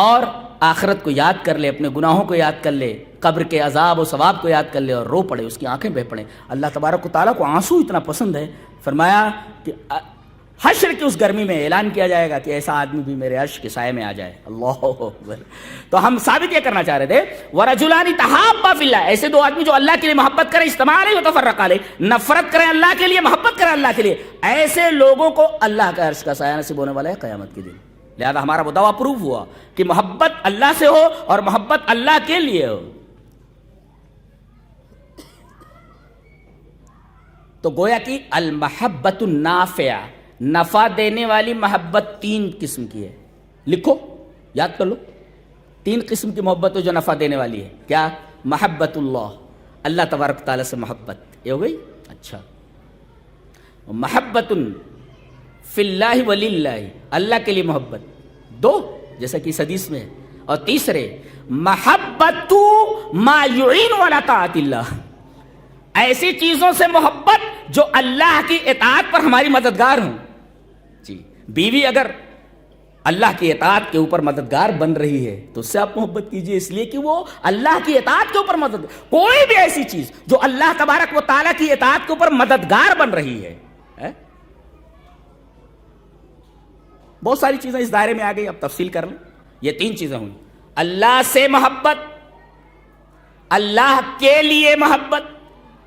Speaker 1: اور آخرت کو یاد کر لے، اپنے گناہوں کو یاد کر لے، قبر کے عذاب و ثواب کو یاد کر لے اور رو پڑے، اس کی آنکھیں بہہ پڑیں. اللہ تبارک و تعالیٰ کو آنسو اتنا پسند ہے، فرمایا کہ حشر کی اس گرمی میں اعلان کیا جائے گا کہ ایسا آدمی بھی میرے عرش کے سائے میں آ جائے. اللہ اکبر. تو ہم ثابت یہ کرنا چاہ رہے تھے وَرَجُلَانِ تَحَابَّا فِي اللَّهِ، ایسے 2 آدمی جو اللہ کے لیے محبت کریں، اجتماع علیہ وتفرق علیہ، نفرت کریں اللہ کے لیے، محبت کریں اللہ کے لیے، ایسے لوگوں کو اللہ کا عرش کا سایہ نصیب ہونے والا ہے قیامت کے دن. لہذا ہمارا وہ دعویٰ پروف ہوا کہ محبت اللہ سے ہو اور محبت اللہ کے لیے ہو. تو گویا کہ المحبت النافعہ، نفع دینے والی محبت 3 قسم کی ہے. لکھو، یاد کر لو. 3 قسم کی محبت ہے جو نفع دینے والی ہے. کیا؟ محبت اللہ، اللہ تبارک تعالیٰ سے محبت، یہ ہو گئی. اچھا. محبت فی اللہ وللہ، اللہ کے لیے محبت 2 جیسا کہ اس حدیث میں ہے. اور تیسرے محبت ما یعین علی طاعت اللہ، ایسی چیزوں سے محبت جو اللہ کی اطاعت پر ہماری مددگار ہوں. جی بیوی اگر اللہ کی اطاعت کے اوپر مددگار بن رہی ہے تو اس سے آپ محبت کیجئے، اس لیے کہ وہ اللہ کی اطاعت کے اوپر مددگار. کوئی بھی ایسی چیز جو اللہ تبارک و تعالیٰ کی اطاعت کے اوپر مددگار بن رہی ہے. بہت ساری چیزیں اس دائرے میں آ گئی، اب تفصیل کر لیں. یہ تین چیزیں ہوئی: اللہ سے محبت، اللہ کے لیے محبت،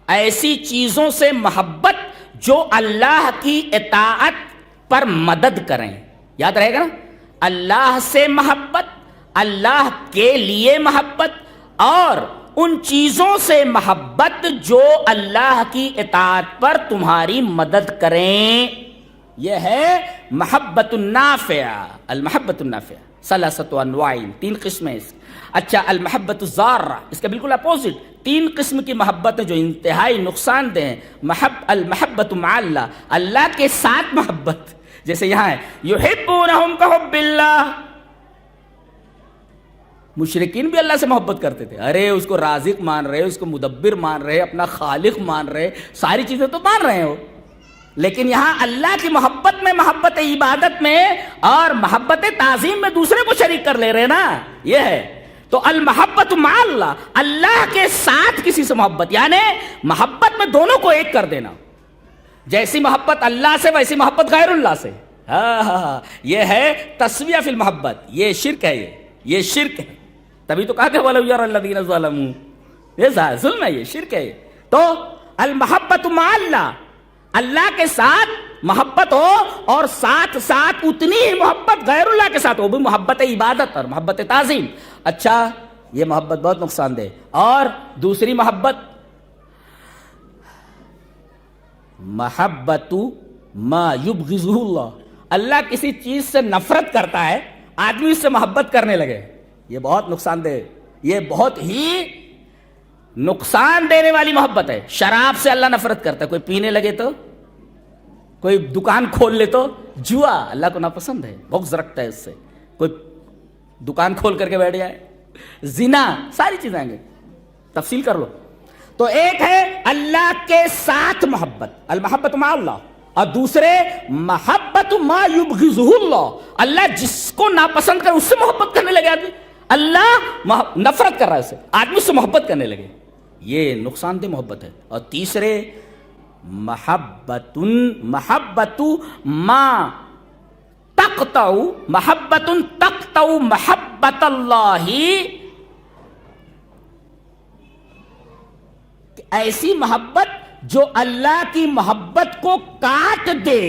Speaker 1: ایسی چیزوں سے محبت جو اللہ کی اطاعت پر مدد کریں. یاد رہے گا نا، اللہ سے محبت، اللہ کے لیے محبت، اور ان چیزوں سے محبت جو اللہ کی اطاعت پر تمہاری مدد کریں. یہ ہے محبت النافعہ. المحبت النافعہ ثلاثۃ انواع، تین قسمیں. اچھا، المحبت الضارہ اس کا بالکل اپوزٹ، تین قسم کی محبت جو انتہائی نقصان دہ ہیں. المحبت مع اللہ، اللہ کے ساتھ محبت، جیسے یہاں ہے یحبونہم کحب اللہ. مشرکین بھی اللہ سے محبت کرتے تھے، ارے اس کو رازق مان رہے، اس کو مدبر مان رہے، اپنا خالق مان رہے، ساری چیزیں تو مان رہے ہو، لیکن یہاں اللہ کی محبت میں، محبت عبادت میں اور محبت تعظیم میں دوسرے کو شریک کر لے رہے نا. یہ ہے تو المحبت مع اللہ، اللہ کے ساتھ کسی سے محبت، یعنی محبت میں دونوں کو ایک کر دینا. جیسی محبت اللہ سے ویسی محبت غیر اللہ سے. یہ ہے تسویہ فی المحبت. یہ شرک ہے، یہ شرک ہے. تبھی تو کہا کہ وَلَوْ يَرَى الَّذِينَ ظَلَمُوا، یہ ظلم ہے، یہ شرک ہے. تو المحبت مع اللہ، اللہ کے ساتھ محبت ہو اور ساتھ ساتھ اتنی ہی محبت غیر اللہ کے ساتھ ہو، بھی محبت عبادت اور محبت تعظیم. اچھا، یہ محبت بہت نقصان دہ. اور دوسری محبت، محبت ما یبغضہ اللہ، اللہ کسی چیز سے نفرت کرتا ہے، آدمی اس سے محبت کرنے لگے. یہ بہت نقصان دہ، یہ بہت ہی نقصان دینے والی محبت ہے. شراب سے اللہ نفرت کرتا ہے، کوئی پینے لگے تو، کوئی دکان کھول لے تو. جوا اللہ کو ناپسند ہے، بغض رکھتا ہے اس سے. کوئی دکان کھول کر کے بیٹھ جائے، زنا، ساری چیزیں آئیں گے، تفصیل کر لو. تو ایک ہے اللہ کے ساتھ محبت، المحبت مع اللہ، اور دوسرے محبت ما یبغضہ اللہ، اللہ جس کو ناپسند کر اس سے محبت کرنے لگے آدمی. اللہ نفرت کر رہا ہے اسے، آدمی اس سے محبت کرنے لگے. یہ نقصان دہ محبت ہے. اور تیسرے محبت ما تقطع، محبت تقطع محبت اللہ، ایسی محبت جو اللہ کی محبت کو کاٹ دے.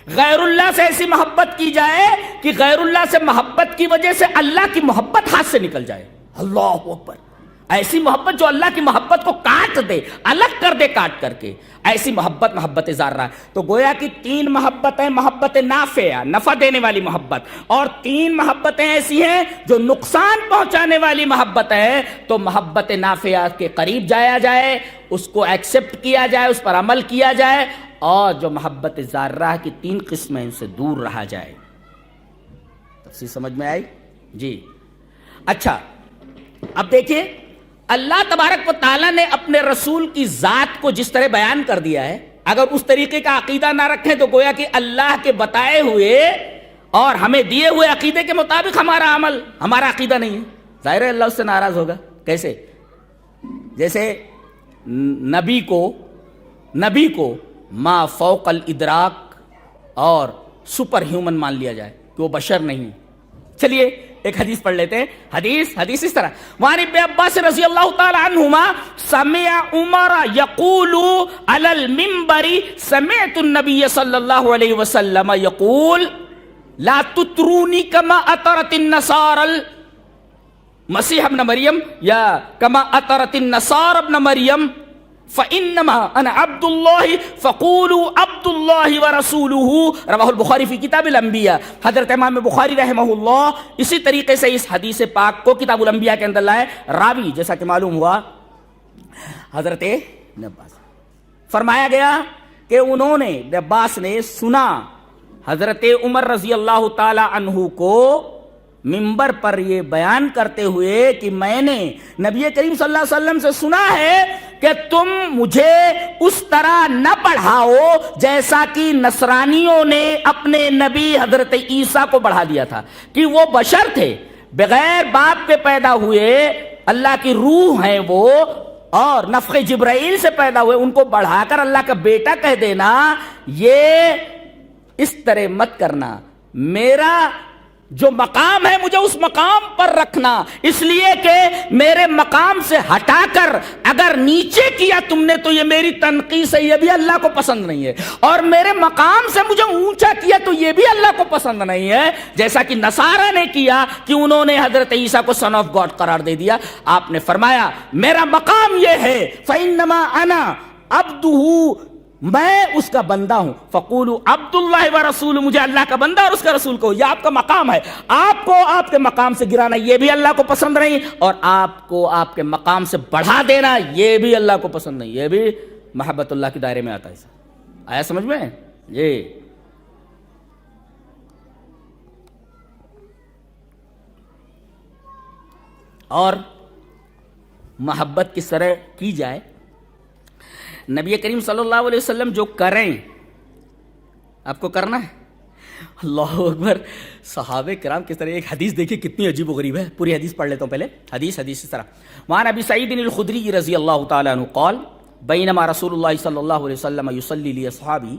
Speaker 1: غیر اللہ سے ایسی محبت کی جائے کہ غیر اللہ سے محبت کی وجہ سے اللہ کی محبت ہاتھ سے نکل جائے. اللہ اکبر. ایسی محبت جو اللہ کی محبت کو کاٹ دے، الگ کر دے کاٹ کر کے، ایسی محبت محبت ضارہ. تو گویا کہ تین محبتیں، محبت نافعہ، نفع دینے والی محبت، اور تین محبتیں ایسی ہیں جو نقصان پہنچانے والی محبت ہے. تو محبت نافعہ کے قریب جایا جائے، اس کو ایکسپٹ کیا جائے، اس پر عمل کیا جائے، اور جو محبت ضارہ کی تین قسمیں ان سے دور رہا جائے. تفصیل سمجھ میں آئی؟ جی. اچھا، اب دیکھیں اللہ تبارک و تعالیٰ نے اپنے رسول کی ذات کو جس طرح بیان کر دیا ہے، اگر اس طریقے کا عقیدہ نہ رکھیں تو گویا کہ اللہ کے بتائے ہوئے اور ہمیں دیے ہوئے عقیدے کے مطابق ہمارا عمل، ہمارا عقیدہ نہیں ہے. ظاہر ہے اللہ اس سے ناراض ہوگا. کیسے؟ جیسے نبی کو ما فوق الادراک اور سپر ہیومن مان لیا جائے کہ وہ بشر نہیں. چلیے ایک حدیث پڑھ لیتے ہیں. حدیث اس طرح، وعن ابن عباس رضی اللہ تعالی عنہما سمع عمر یقول علی المنبر سمعت النبی صلی اللہ علیہ وسلم یقول لا تطرونی کما اطرت النصارى المسیح ابن مریم یا کما اطرت النصارى ابن مریم فَإِنَّمَا أَنَا عَبْدُ اللَّهِ فَقُولُوا عَبْدُ اللَّهِ وَرَسُولُهُ رواہ البخاری فی کتاب الانبیاء. حضرت امام بخاری رحمہ اللہ اسی طریقے سے اس حدیث پاک کو کتاب الانبیاء کے اندر لائے. راوی جیسا کہ معلوم ہوا حضرت عباس. فرمایا گیا کہ انہوں نے، عباس نے سنا حضرت عمر رضی اللہ تعالی عنہ کو منبر پر یہ بیان کرتے ہوئے کہ میں نے نبی کریم صلی اللہ علیہ وسلم سے سنا ہے کہ تم مجھے اس طرح نہ پڑھاؤ جیسا کہ نصرانیوں نے اپنے نبی حضرت عیسیٰ کو بڑھا دیا تھا، کہ وہ بشر تھے، بغیر باپ کے پیدا ہوئے، اللہ کی روح ہیں وہ، اور نفخ جبرائیل سے پیدا ہوئے، ان کو بڑھا کر اللہ کا بیٹا کہہ دینا، یہ اس طرح مت کرنا. میرا جو مقام ہے مجھے اس مقام پر رکھنا، اس لیے کہ میرے مقام سے ہٹا کر اگر نیچے کیا تم نے تو یہ میری تنقیص ہے، یہ بھی اللہ کو پسند نہیں ہے، اور میرے مقام سے مجھے اونچا کیا تو یہ بھی اللہ کو پسند نہیں ہے، جیسا کہ نصارہ نے کیا کہ انہوں نے حضرت عیسیٰ کو سن آف گاڈ قرار دے دیا۔ آپ نے فرمایا میرا مقام یہ ہے فَإِنَّمَا أَنَا عَبْدُهُ، میں اس کا بندہ ہوں، فقولوا عبد اللہ و رسول، مجھے اللہ کا بندہ اور اس کا رسول کو، یہ آپ کا مقام ہے، آپ کو آپ کے مقام سے گرانا یہ بھی اللہ کو پسند نہیں، اور آپ کو آپ کے مقام سے بڑھا دینا یہ بھی اللہ کو پسند نہیں، یہ بھی محبت اللہ کے دائرے میں آتا ہے۔ آیا سمجھ میں؟ یہ اور محبت کس طرح کی جائے؟ نبی کریم صلی اللہ علیہ وسلم جو کریں آپ کو کرنا ہے۔ اللہ اکبر، صحابہ کرام کس طرح، ایک حدیث دیکھیے کتنی عجیب و غریب ہے، پوری حدیث پڑھ لیتا ہوں پہلے۔ حدیث اس طرح، وعن ابی سعید الخدری رضی اللہ تعالی عنہ قال بینما رسول اللہ صلی اللہ علیہ وسلم یصلی باصحابہ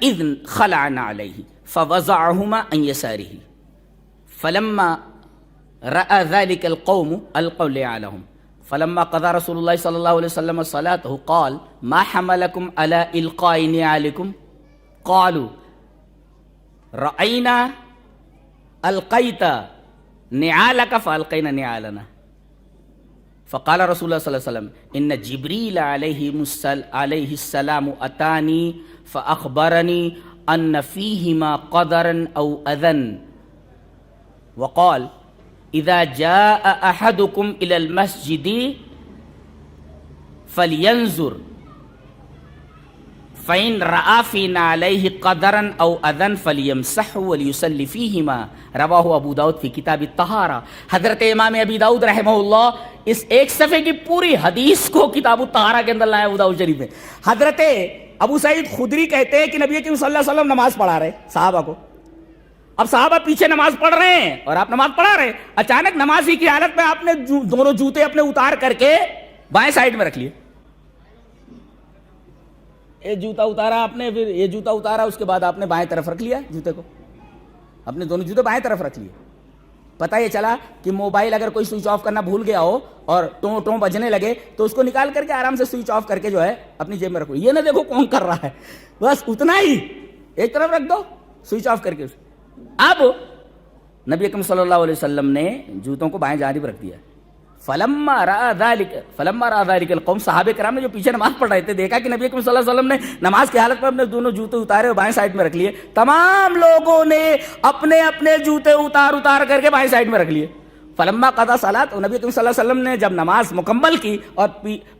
Speaker 1: اذ خلعنا علیہ فوضعہما عن یسارہ فلما رأى ذلك القوم القوا لعلهم فلما قضى رسول الله صلى الله عليه وسلم صلاته قال ما حملكم على إلقاء نعالكم قالوا رأينا ألقيت نعالك فألقينا نعالنا فقال رسول الله صلى الله عليه وسلم إن جبريل عليه السلام أتاني فأخبرني أن فيهما قدرا أو أذى وقال اذا جاء احدكم الى المسجد فلينظر فإن رأى في نعليه قدرا او اذى فليمسحه وليصلي فيهما رواه ابو داؤد في کتاب الطہارہ۔ حضرت امام ابی داؤد رحمہ اللہ اس ایک صفحے کی پوری حدیث کو کتاب الطہارہ کے اندر لائے ابو داؤد شریف میں۔ حضرت ابو سعید خدری کہتے ہیں کہ نبی کریم صلی اللہ علیہ وسلم نماز پڑھا رہے صحابہ کو، اب صحابہ پیچھے نماز پڑھ رہے ہیں اور آپ نماز پڑھا رہے ہیں، اچانک نماز ہی کی حالت میں آپ نے دونوں جوتے اپنے اتار کر کے بائیں سائڈ میں رکھ لیے۔ ایک جوتا اتارا آپ نے، پھر یہ جوتا اتارا، اس کے بعد آپ نے بائیں طرف رکھ لیا جوتے کو، اپنے دونوں جوتے بائیں طرف رکھ لیے۔ پتہ یہ چلا کہ موبائل اگر کوئی سوئچ آف کرنا بھول گیا ہو اور ٹوں ٹوں بجنے لگے تو اس کو نکال کر کے آرام سے سوئچ آف کر کے جو ہے اپنی جیب میں رکھو، یہ نہ دیکھو کون کر رہا ہے، بس اتنا ہی ایک طرف رکھ دو سوئچ آف کر کے۔ اب نبی اکرم صلی اللہ علیہ وسلم نے جوتوں کو بائیں جانب رکھ دیا۔ فلما رأى ذلك القوم، صحابہ کرام نے جو پیچھے نماز پڑھ رہے تھے دیکھا کہ نبی اکرم صلی اللہ علیہ وسلم نے نماز کی حالت میں اپنے دونوں جوتے اتارے اور بائیں سائڈ میں رکھ لیے، تمام لوگوں نے اپنے اپنے جوتے اتار کر کے بائیں سائڈ میں رکھ لیے۔ فلما قضى صلاۃ، نبی اکرم صلی اللہ علیہ وسلم نے جب نماز مکمل کی اور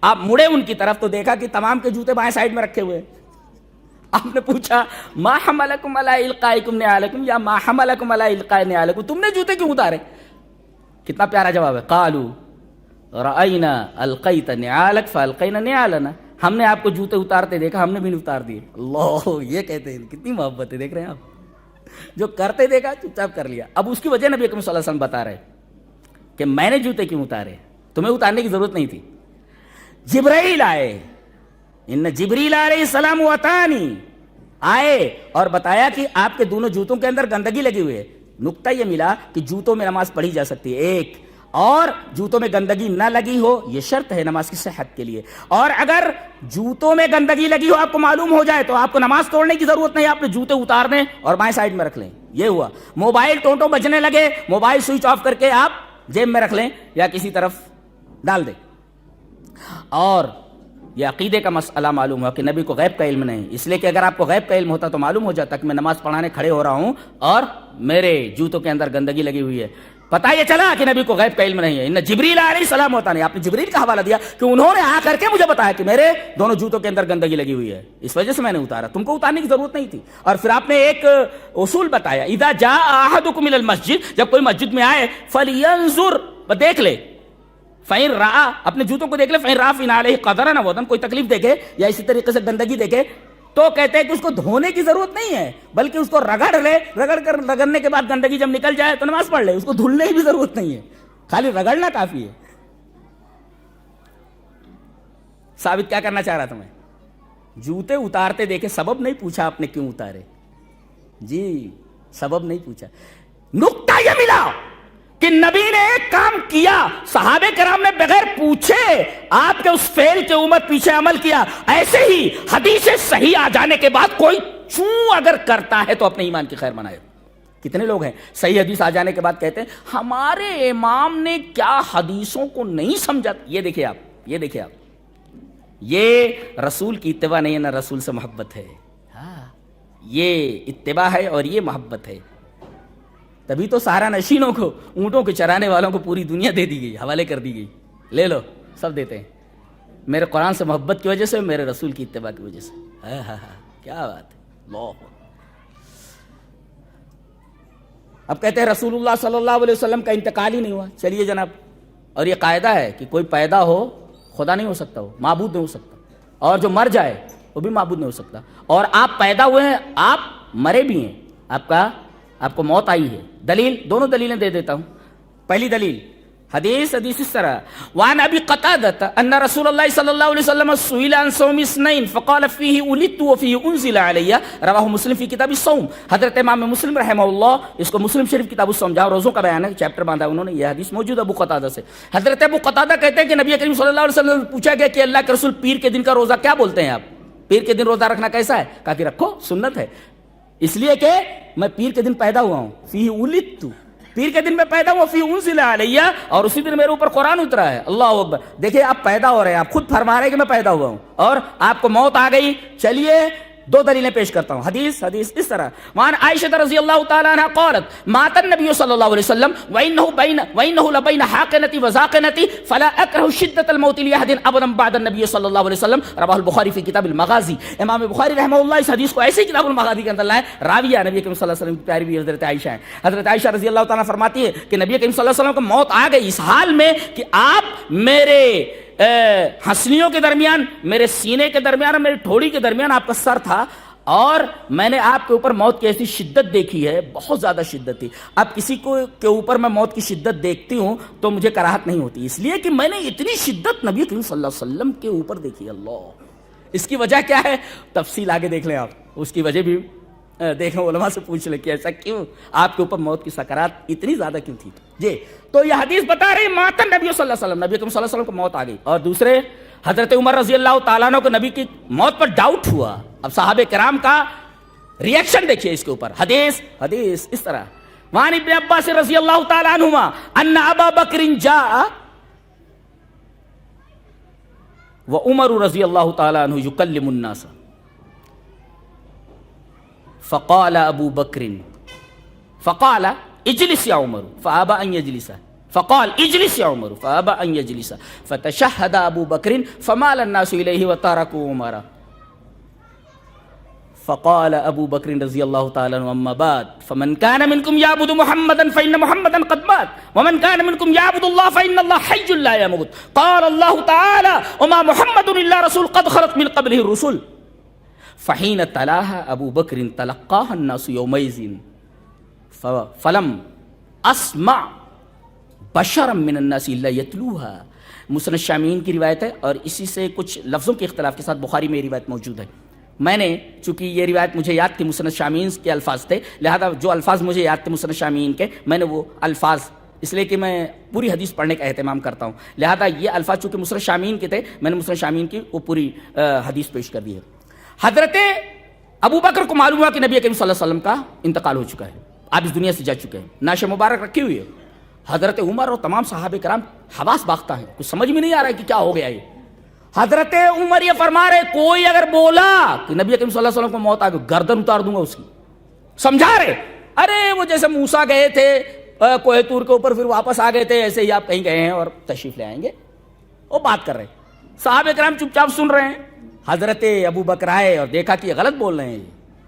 Speaker 1: آپ مڑے ان کی طرف تو دیکھا کہ تمام کے جوتے بائیں سائڈ میں رکھے ہوئے۔ آپ نے پوچھا ما حملکم علی القائکم نعالکم، یا ما حملکم علی القاء نعالکم، تم نے جوتے کیوں اتارے؟ کتنا پیارا جواب ہے، قالوا رأینا القیت نعالک فالقینا نعالنا، ہم نے آپ کو جوتے اتارتے دیکھا، ہم نے بھی اتار دیے۔ اللہ، یہ کہتے ہیں کتنی محبت ہے، دیکھ رہے ہیں آپ، جو کرتے دیکھا چپ چاپ کر لیا۔ اب اس کی وجہ نبی اکرم صلی اللہ علیہ وسلم بتا رہے کہ میں نے جوتے کیوں اتارے، تمہیں اتارنے کی ضرورت نہیں تھی۔ جبرائیل آئے، ان جبریل علیہ السلام اتانی، آئے اور بتایا کہ آپ کے دونوں جوتوں کے اندر گندگی لگی ہوئی ہے۔ نقطہ یہ ملا کہ جوتوں میں نماز پڑھی جا سکتی ہے ایک، اور جوتوں میں گندگی نہ لگی ہو یہ شرط ہے نماز کی صحت کے لیے، اور اگر جوتوں میں گندگی لگی ہو آپ کو معلوم ہو جائے تو آپ کو نماز توڑنے کی ضرورت نہیں، آپ نے جوتے اتار دیں اور بائیں سائڈ میں رکھ لیں۔ یہ ہوا، موبائل ٹونٹوں بجنے لگے، موبائل سوئچ آف کر کے آپ جیب میں رکھ لیں یا کسی طرف ڈال دیں۔ اور یہ عقیدے کا مسئلہ معلوم ہوا کہ نبی کو غیب کا علم نہیں، اس لیے کہ اگر آپ کو غیب کا علم ہوتا تو معلوم ہو جاتا کہ میں نماز پڑھانے کھڑے ہو رہا ہوں اور میرے جوتوں کے اندر گندگی لگی ہوئی ہے۔ پتہ یہ چلا کہ نبی کو غیب کا علم نہیں ہے۔ ان جبریل علیہ السلام ہوتا نہیں، آپ نے جبریل کا حوالہ دیا کہ انہوں نے آ کر کے مجھے بتایا کہ میرے دونوں جوتوں کے اندر گندگی لگی ہوئی ہے، اس وجہ سے میں نے اتارا، تم کو اتارنے کی ضرورت نہیں تھی۔ اور پھر آپ نے ایک اصول بتایا، اذا جاء احدکم الی المسجد، جب کوئی مسجد میں آئے فلینظر، دیکھ لے، فَإِن رَأَى، اپنے جوتوں کو دیکھ لے، فَإِن رَأَى فِي نَعْلِهِ قَدَرًا أَوْ أَذًى، کوئی تکلیف دیکھے یا اسی طریقے سے گندگی دیکھے تو کہتے ہیں کہ اس کو دھونے کی ضرورت نہیں ہے، بلکہ اس کو رگڑ لے، رگڑنے کے بعد گندگی جب نکل جائے تو نماز پڑھ لے، اس کو دھلنے کی بھی ضرورت نہیں ہے، خالی رگڑنا کافی ہے۔ ثابت کیا کرنا چاہ رہا تھا میں؟ جوتے اتارتے دیکھے، سبب نہیں پوچھا آپ نے کیوں اتارے، جی سبب نہیں پوچھا. نقطہ یہ ملا کہ نبی نے ایک کام کیا, صحابہ کرام نے بغیر پوچھے آپ کے اس فعل کے اوپر پیچھے عمل کیا. ایسے ہی حدیث صحیح آ جانے کے بعد کوئی چوں اگر کرتا ہے تو اپنے ایمان کی خیر منائے. کتنے لوگ ہیں صحیح حدیث آ جانے کے بعد کہتے ہیں ہمارے امام نے کیا حدیثوں کو نہیں سمجھا. یہ دیکھیں آپ, یہ رسول کی اتباع نہیں ہے, نہ رسول سے محبت ہے. ہاں, یہ اتباع ہے اور یہ محبت ہے. تبھی تو سہارا نشینوں کو, اونٹوں کے چرانے والوں کو پوری دنیا دے دی گئی, حوالے کر دی گئی. لے لو, سب دیتے ہیں. میرے قرآن سے محبت کی وجہ سے, میرے رسول کی اتباع کی وجہ سے. کیا بات ہے. اللہ. اب کہتے ہیں رسول اللہ صلی اللہ علیہ وسلم کا انتقال ہی نہیں ہوا. چلیے جناب, اور یہ قاعدہ ہے کہ کوئی پیدا ہو خدا نہیں ہو سکتا, ہو معبود نہیں ہو سکتا, اور جو مر جائے وہ بھی معبود نہیں ہو سکتا. اور آپ پیدا ہوئے ہیں, آپ مرے بھی ہیں, آپ کو موت آئی ہے. دلیل, دونوں دلیلیں دے دیتا ہوں. پہلی دلیل حدیث اس طرح, وعن ابی قتادہ ان رسول اللہ صلی اللہ علیہ وسلم سئل عن صوم اثنین فقال فیہ ولدت وفیہ انزل علی, رواہ مسلم فی کتاب الصوم. حضرت امام مسلم رحمہ اللہ, اس کو مسلم شریف کتاب الصوم جہاں روزوں کا بیان ہے, چیپٹر باندھا انہوں نے. یہ حدیث موجود ابو قتادہ سے. حضرت ابو قتادہ کہتے ہیں کہ نبی کریم صلی اللہ علیہ وسلم سے پوچھا گیا کہ اللہ کے رسول پیر کے دن کا روزہ کیا بولتے ہیں آپ, پیر کے دن روزہ رکھنا کیسا ہے؟ کہا کہ رکھو, سنت ہے. اس لیے کہ میں پیر کے دن پیدا ہوا ہوں, فیہ ولدت, پیر کے دن میں پیدا ہوا, فی انزل علیہ, اور اسی دن میرے اوپر قرآن اترا ہے. اللہ اکبر. دیکھیں آپ پیدا ہو رہے ہیں, آپ خود فرما رہے ہیں کہ میں پیدا ہوا ہوں, اور آپ کو موت آ گئی. چلیے دو دلیلیں پیش کرتا ہوں. حدیث اس طرح, وعن عائشہ رضی اللہ تعالی عنہا قالت مات النبی صلی اللہ علیہ وسلم وانه لبین حاقنتی وزاقنتی فلا اکرہ شدۃ الموت لاحد ابدا بعد النبی صلی اللہ علیہ وسلم, رواہ البخاری فی کتاب المغازی. امام بخاری رحمہ اللہ اس حدیث کو ایسے ہی کتاب المغازی کے اندر لائے. راویہ نبی کریم صلی اللہ علیہ وسلم کی پیاری بھی حضرت عائشہ ہیں. حضرت عائشہ رضی اللہ تعالیٰ فرماتی ہے کہ نبی کریم صلی اللہ علیہ وسلم کو موت آ گئی اس حال میں کہ آپ میرے ہنسلیوں کے درمیان, میرے سینے کے درمیان اور میری ٹھوڑی کے درمیان آپ کا سر تھا, اور میں نے آپ کے اوپر موت کی ایسی شدت دیکھی ہے, بہت زیادہ شدت تھی. اب کسی کو کے اوپر میں موت کی شدت دیکھتی ہوں تو مجھے کراہت نہیں ہوتی, اس لیے کہ میں نے اتنی شدت نبی کریم صلی اللہ علیہ وسلم کے اوپر دیکھی. اللہ, اس کی وجہ کیا ہے؟ تفصیل آگے دیکھ لیں آپ, اس کی وجہ بھی دیکھیں, علماء سے پوچھ لیں کہ ایسا کیوں, آپ کے اوپر موت کی سکرات اتنی زیادہ کیوں تھی. جی, تو یہ حدیث بتا رہی مات النبی صلی اللہ علیہ وسلم, نبی کریم صلی اللہ علیہ وسلم کو موت آ گئی. اور دوسرے, حضرت عمر رضی اللہ تعالیٰ عنہ کو نبی کی موت پر ڈاؤٹ ہوا. اب صحابہ کرام کا ریئیکشن دیکھیے اس کے اوپر. حدیث اس طرح, وعن ابن عباس رضی اللہ تعالیٰ عنہما ان ابا بکر جاء وعمر رضی اللہ تعالیٰ عنہ یکلم الناس فقال ابو بکر فقال اجلس یا عمر فابى ان يجلس, فقال اجلس يا عمر فابى ان يجلس, فتشهد ابو بکر فمال الناس اليه وتركوا عمر. فقال ابو بکر رضی اللہ تعالی عنہ اما بعد فمن كان منكم يعبد محمدا فان محمدا قد مات ومن كان منكم يعبد الله فان الله حي لا يموت. قال الله تعالى وما محمد الا رسول قد خلت من قبله الرسل. فحين تلاها ابو بکر تلقاها الناس يومئذ فلم اسمع بشرا من الناس الا يتلوها. مسند شامعین کی روایت ہے, اور اسی سے کچھ لفظوں کے اختلاف کے ساتھ بخاری میں یہ روایت موجود ہے. میں نے, چونکہ یہ روایت مجھے یاد تھی, مسند شامعین کے الفاظ تھے, لہذا جو الفاظ مجھے یاد تھے مسند شامعین کے, میں نے وہ الفاظ, اس لیے کہ میں پوری حدیث پڑھنے کا اہتمام کرتا ہوں, لہذا یہ الفاظ چونکہ مسند شامعین کے تھے, میں نے مسند شامعین کی وہ پوری حدیث پیش کر دی ہے. حضرت ابو بکر کو معلوم ہوا کہ نبی کریم صلی اللہ علیہ وسلم کا انتقال ہو چکا ہے, آپ اس دنیا سے جا چکے ہیں, نعش مبارک رکھی ہوئی ہے. حضرت عمر اور تمام صحابہ کرام حواس باختہ ہیں, کچھ سمجھ میں نہیں آ رہا ہے کہ کیا ہو گیا یہ. حضرت عمر یہ فرما رہے, کوئی اگر بولا کہ نبی کریم صلی اللہ علیہ وسلم کو موت آ گئی, گردن اتار دوں گا اس کی. سمجھا رہے, ارے وہ جیسے موسیٰ گئے تھے کوہ طور کے اوپر, پھر واپس آ گئے تھے, ایسے ہی آپ کہیں گئے ہیں اور تشریف لے آئیں گے. وہ بات کر رہے, صحابہ کرام چپ چاپ سن رہے ہیں. حضرت ابو بکر آئے اور دیکھا کہ یہ غلط بول رہے ہیں,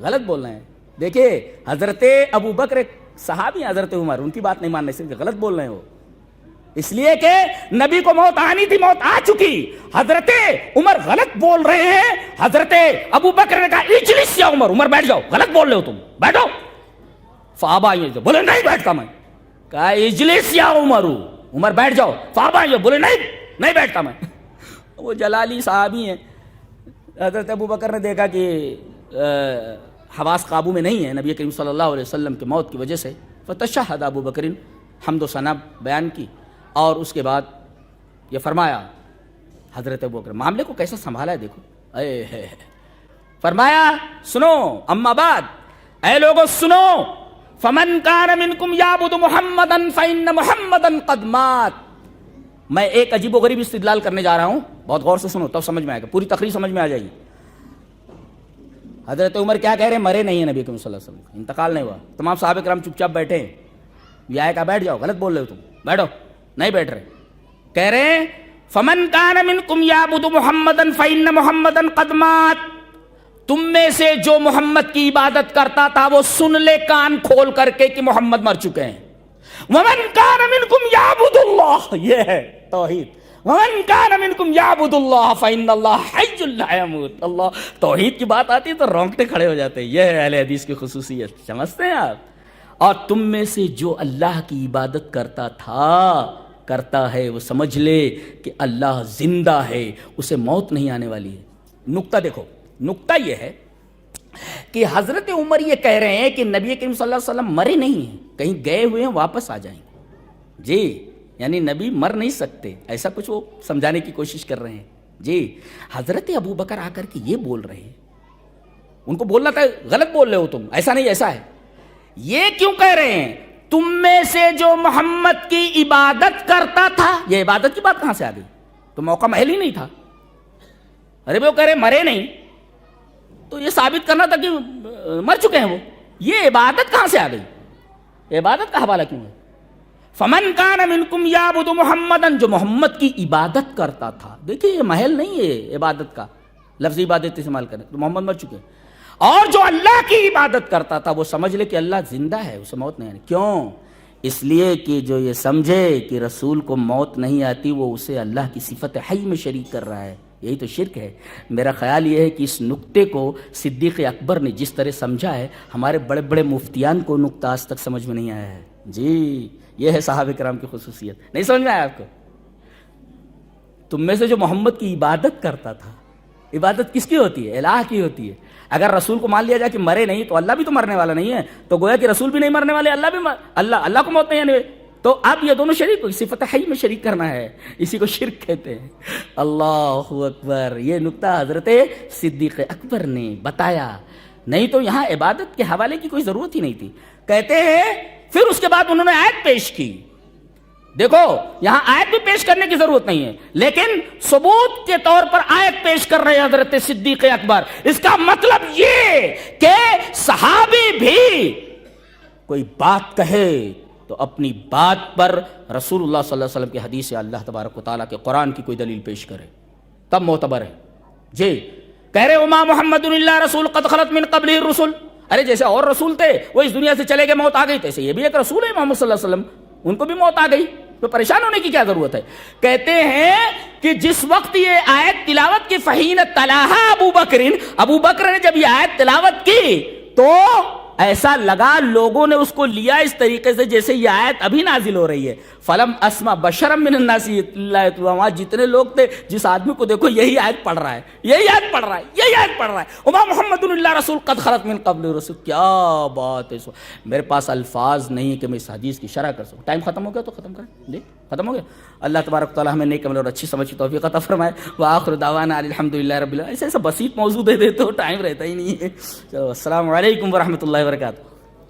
Speaker 1: غلط بول رہے ہیں. دیکھیے حضرت ابو بکر صحابی, حضرت عمر, ان کی بات نہیں ماننے سے غلط بول رہے ہیں وہ, اس لیے کہ نبی کو موت آنی تھی, موت آ چکی. حضرت عمر غلط بول رہے ہیں. حضرت ابو بکر نے کہا اجلس یا عمر, عمر بیٹھ جاؤ, غلط بول رہے ہو تم, بیٹھو. فابا یہ بولے نہیں بیٹھتا میں. کہا اجلس یا عمر, عمر بیٹھ جاؤ. فابا یہ بولے نہیں بیٹھتا میں. وہ جلالی صحابی ہیں. حضرت ابو بکر نے دیکھا کہ حواس قابو میں نہیں ہیں نبی کریم صلی اللہ علیہ وسلم کی موت کی وجہ سے، فتشہد ابو بکر، حمد و ثنا بیان کی، اور اس کے بعد یہ فرمایا حضرت ابو بکر معاملے کو کیسا سنبھالا ہے دیکھو، فرمایا سنو اما بعد، اے لوگو سنو، فمن کان منکم یعبد محمدا فإن محمدا قد مات۔ میں ایک عجیب و غریب استدلال کرنے جا رہا ہوں، بہت غور سے سنو تب سمجھ میں آئے گا، پوری تقریر سمجھ میں آ جائے گی۔ حضرت عمر کیا کہہ رہے ہیں؟ مرے نہیں ہیں نبی کریم صلی اللہ علیہ وسلم، انتقال نہیں ہوا۔ تمام صحابہ کرام چپ چاپ بیٹھے ہیں، یہ آئے کہا بیٹھ جاؤ، غلط بول رہے ہو تم، بیٹھو، نہیں بیٹھ رہے۔ کہہ رہے ہیں فمن کان منکم یعبد محمدا فإن محمدا قد مات، تم میں سے جو محمد کی عبادت کرتا تھا وہ سن لے کان کھول کر کے کہ محمد مر چکے ہیں۔ ومن کان منکم یعبد اللہ، یہ ہے توحید، ومن کان منکم یعبد اللہ فإن اللہ حی لا یموت۔ اللہ، توحید کی بات آتی ہے تو رونگٹے کھڑے ہو جاتے ہیں، یہ ہے اہل حدیث کی خصوصیت، سمجھتے ہیں آپ؟ اور تم میں سے جو اللہ کی عبادت کرتا تھا، کرتا ہے، وہ سمجھ لے کہ اللہ زندہ ہے، اسے موت نہیں آنے والی ہے۔ نقطہ دیکھو، نقطہ یہ ہے کہ حضرت عمر یہ کہہ رہے ہیں کہ نبی کریم صلی اللہ علیہ وسلم مرے نہیں ہیں، کہیں گئے ہوئے ہیں، واپس آ جائیں گے۔ جی، یعنی نبی مر نہیں سکتے، ایسا کچھ وہ سمجھانے کی کوشش کر رہے ہیں۔ جی، حضرت ابو بکر آ کر کے یہ بول رہے ہیں، ان کو بولنا تھا غلط بول رہے ہو تم، ایسا نہیں ایسا ہے۔ یہ کیوں کہہ رہے ہیں؟ تم میں سے جو محمد کی عبادت کرتا تھا، یہ عبادت کی بات کہاں سے آ گئی؟ تو موقع محل ہی نہیں تھا۔ ارے وہ کہہ رہے مرے نہیں، تو یہ ثابت کرنا تھا کہ مر چکے ہیں وہ، یہ عبادت کہاں سے آ گئی؟ عبادت کا حوالہ کیوں ہے؟ فمن کان منکم یعبد محمدا، جو محمد کی عبادت کرتا تھا، دیکھیے یہ محل نہیں ہے عبادت کا، لفظ عبادت استعمال کریں تو محمد مر چکے ہیں۔ اور جو اللہ کی عبادت کرتا تھا وہ سمجھ لے کہ اللہ زندہ ہے، اسے موت نہیں آنی۔ کیوں؟ اس لیے کہ جو یہ سمجھے کہ رسول کو موت نہیں آتی، وہ اسے اللہ کی صفت حی میں شریک کر رہا ہے، یہی تو شرک ہے۔ میرا خیال یہ ہے کہ اس نقطے کو صدیق اکبر نے جس طرح سمجھا ہے، ہمارے بڑے بڑے مفتیان کو نقطہ آج تک سمجھ میں نہیں آیا ہے۔ جی، یہ ہے صحابہ کرام کی خصوصیت، نہیں سمجھ میں آیا آپ کو؟ تم میں سے جو محمد کی عبادت کرتا تھا، عبادت کس کی ہوتی ہے؟ الہ کی ہوتی ہے۔ اگر رسول کو مان لیا جائے کہ مرے نہیں تو اللہ بھی تو مرنے والا نہیں ہے، تو گویا کہ رسول بھی نہیں مرنے والے، اللہ بھی اللہ کو موت نہیں آنے، تو اب یہ دونوں شریک ہوئی، صفت حی میں شریک کرنا ہے، اسی کو شرک کہتے ہیں۔ اللہ اکبر، یہ نقطہ حضرت صدیق اکبر نے بتایا، نہیں تو یہاں عبادت کے حوالے کی کوئی ضرورت ہی نہیں تھی۔ کہتے ہیں پھر اس کے بعد انہوں نے آیت پیش کی، دیکھو یہاں آیت بھی پیش کرنے کی ضرورت نہیں ہے، لیکن ثبوت کے طور پر آیت پیش کر رہے ہیں حضرت صدیق اکبر۔ اس کا مطلب یہ کہ صحابی بھی کوئی بات کہے تو اپنی بات پر رسول اللہ صلی اللہ علیہ وسلم کی حدیث یا اللہ تبارک و تعالیٰ کے قرآن کی کوئی دلیل پیش کرے، تب معتبر ہے۔ جی، کہہ رہے وما محمد الا رسول قد خلت من قبلہ الرسل، ارے جیسے اور رسول تھے وہ اس دنیا سے چلے گئے، موت آ گئی، تیسے یہ بھی ایک رسول ہے محمد صلی اللہ علیہ وسلم، ان کو بھی موت آ گئی، تو پریشان ہونے کی کیا ضرورت ہے؟ کہتے ہیں کہ جس وقت یہ آیت تلاوت کی فحین تلاہا ابو بکر نے جب یہ آیت تلاوت کی تو ایسا لگا لوگوں نے اس کو لیا اس طریقے سے جیسے یہ آیت ابھی نازل ہو رہی ہے۔ فلم اسمع بشرا من الناس اللہ، وہاں جتنے لوگ تھے، جس آدمی کو دیکھو یہی آیت پڑھ رہا ہے، یہی آیت پڑھ رہا ہے، یہی آیت پڑھ رہا ہے، وما محمد الا رسول قد خلت من قبل الرسل۔ کیا بات ہے! میرے پاس الفاظ نہیں ہے کہ میں اس حدیث کی شرح کر سکوں۔ ٹائم ختم ہو گیا تو ختم کریں، جی ختم ہو گیا۔ اللہ تبارک و تعالیٰ ہمیں نیک عمل اور اچھی سمجھ کی توفیق عطا فرمائے۔ وآخر دعوانا الحمدللہ رب العالمین۔ ایسا بسیط موضوع دے دیتے ہو، ٹائم رہتا ہی نہیں ہے۔ چلو، السلام علیکم ورحمۃ اللہ وبرکاتہ۔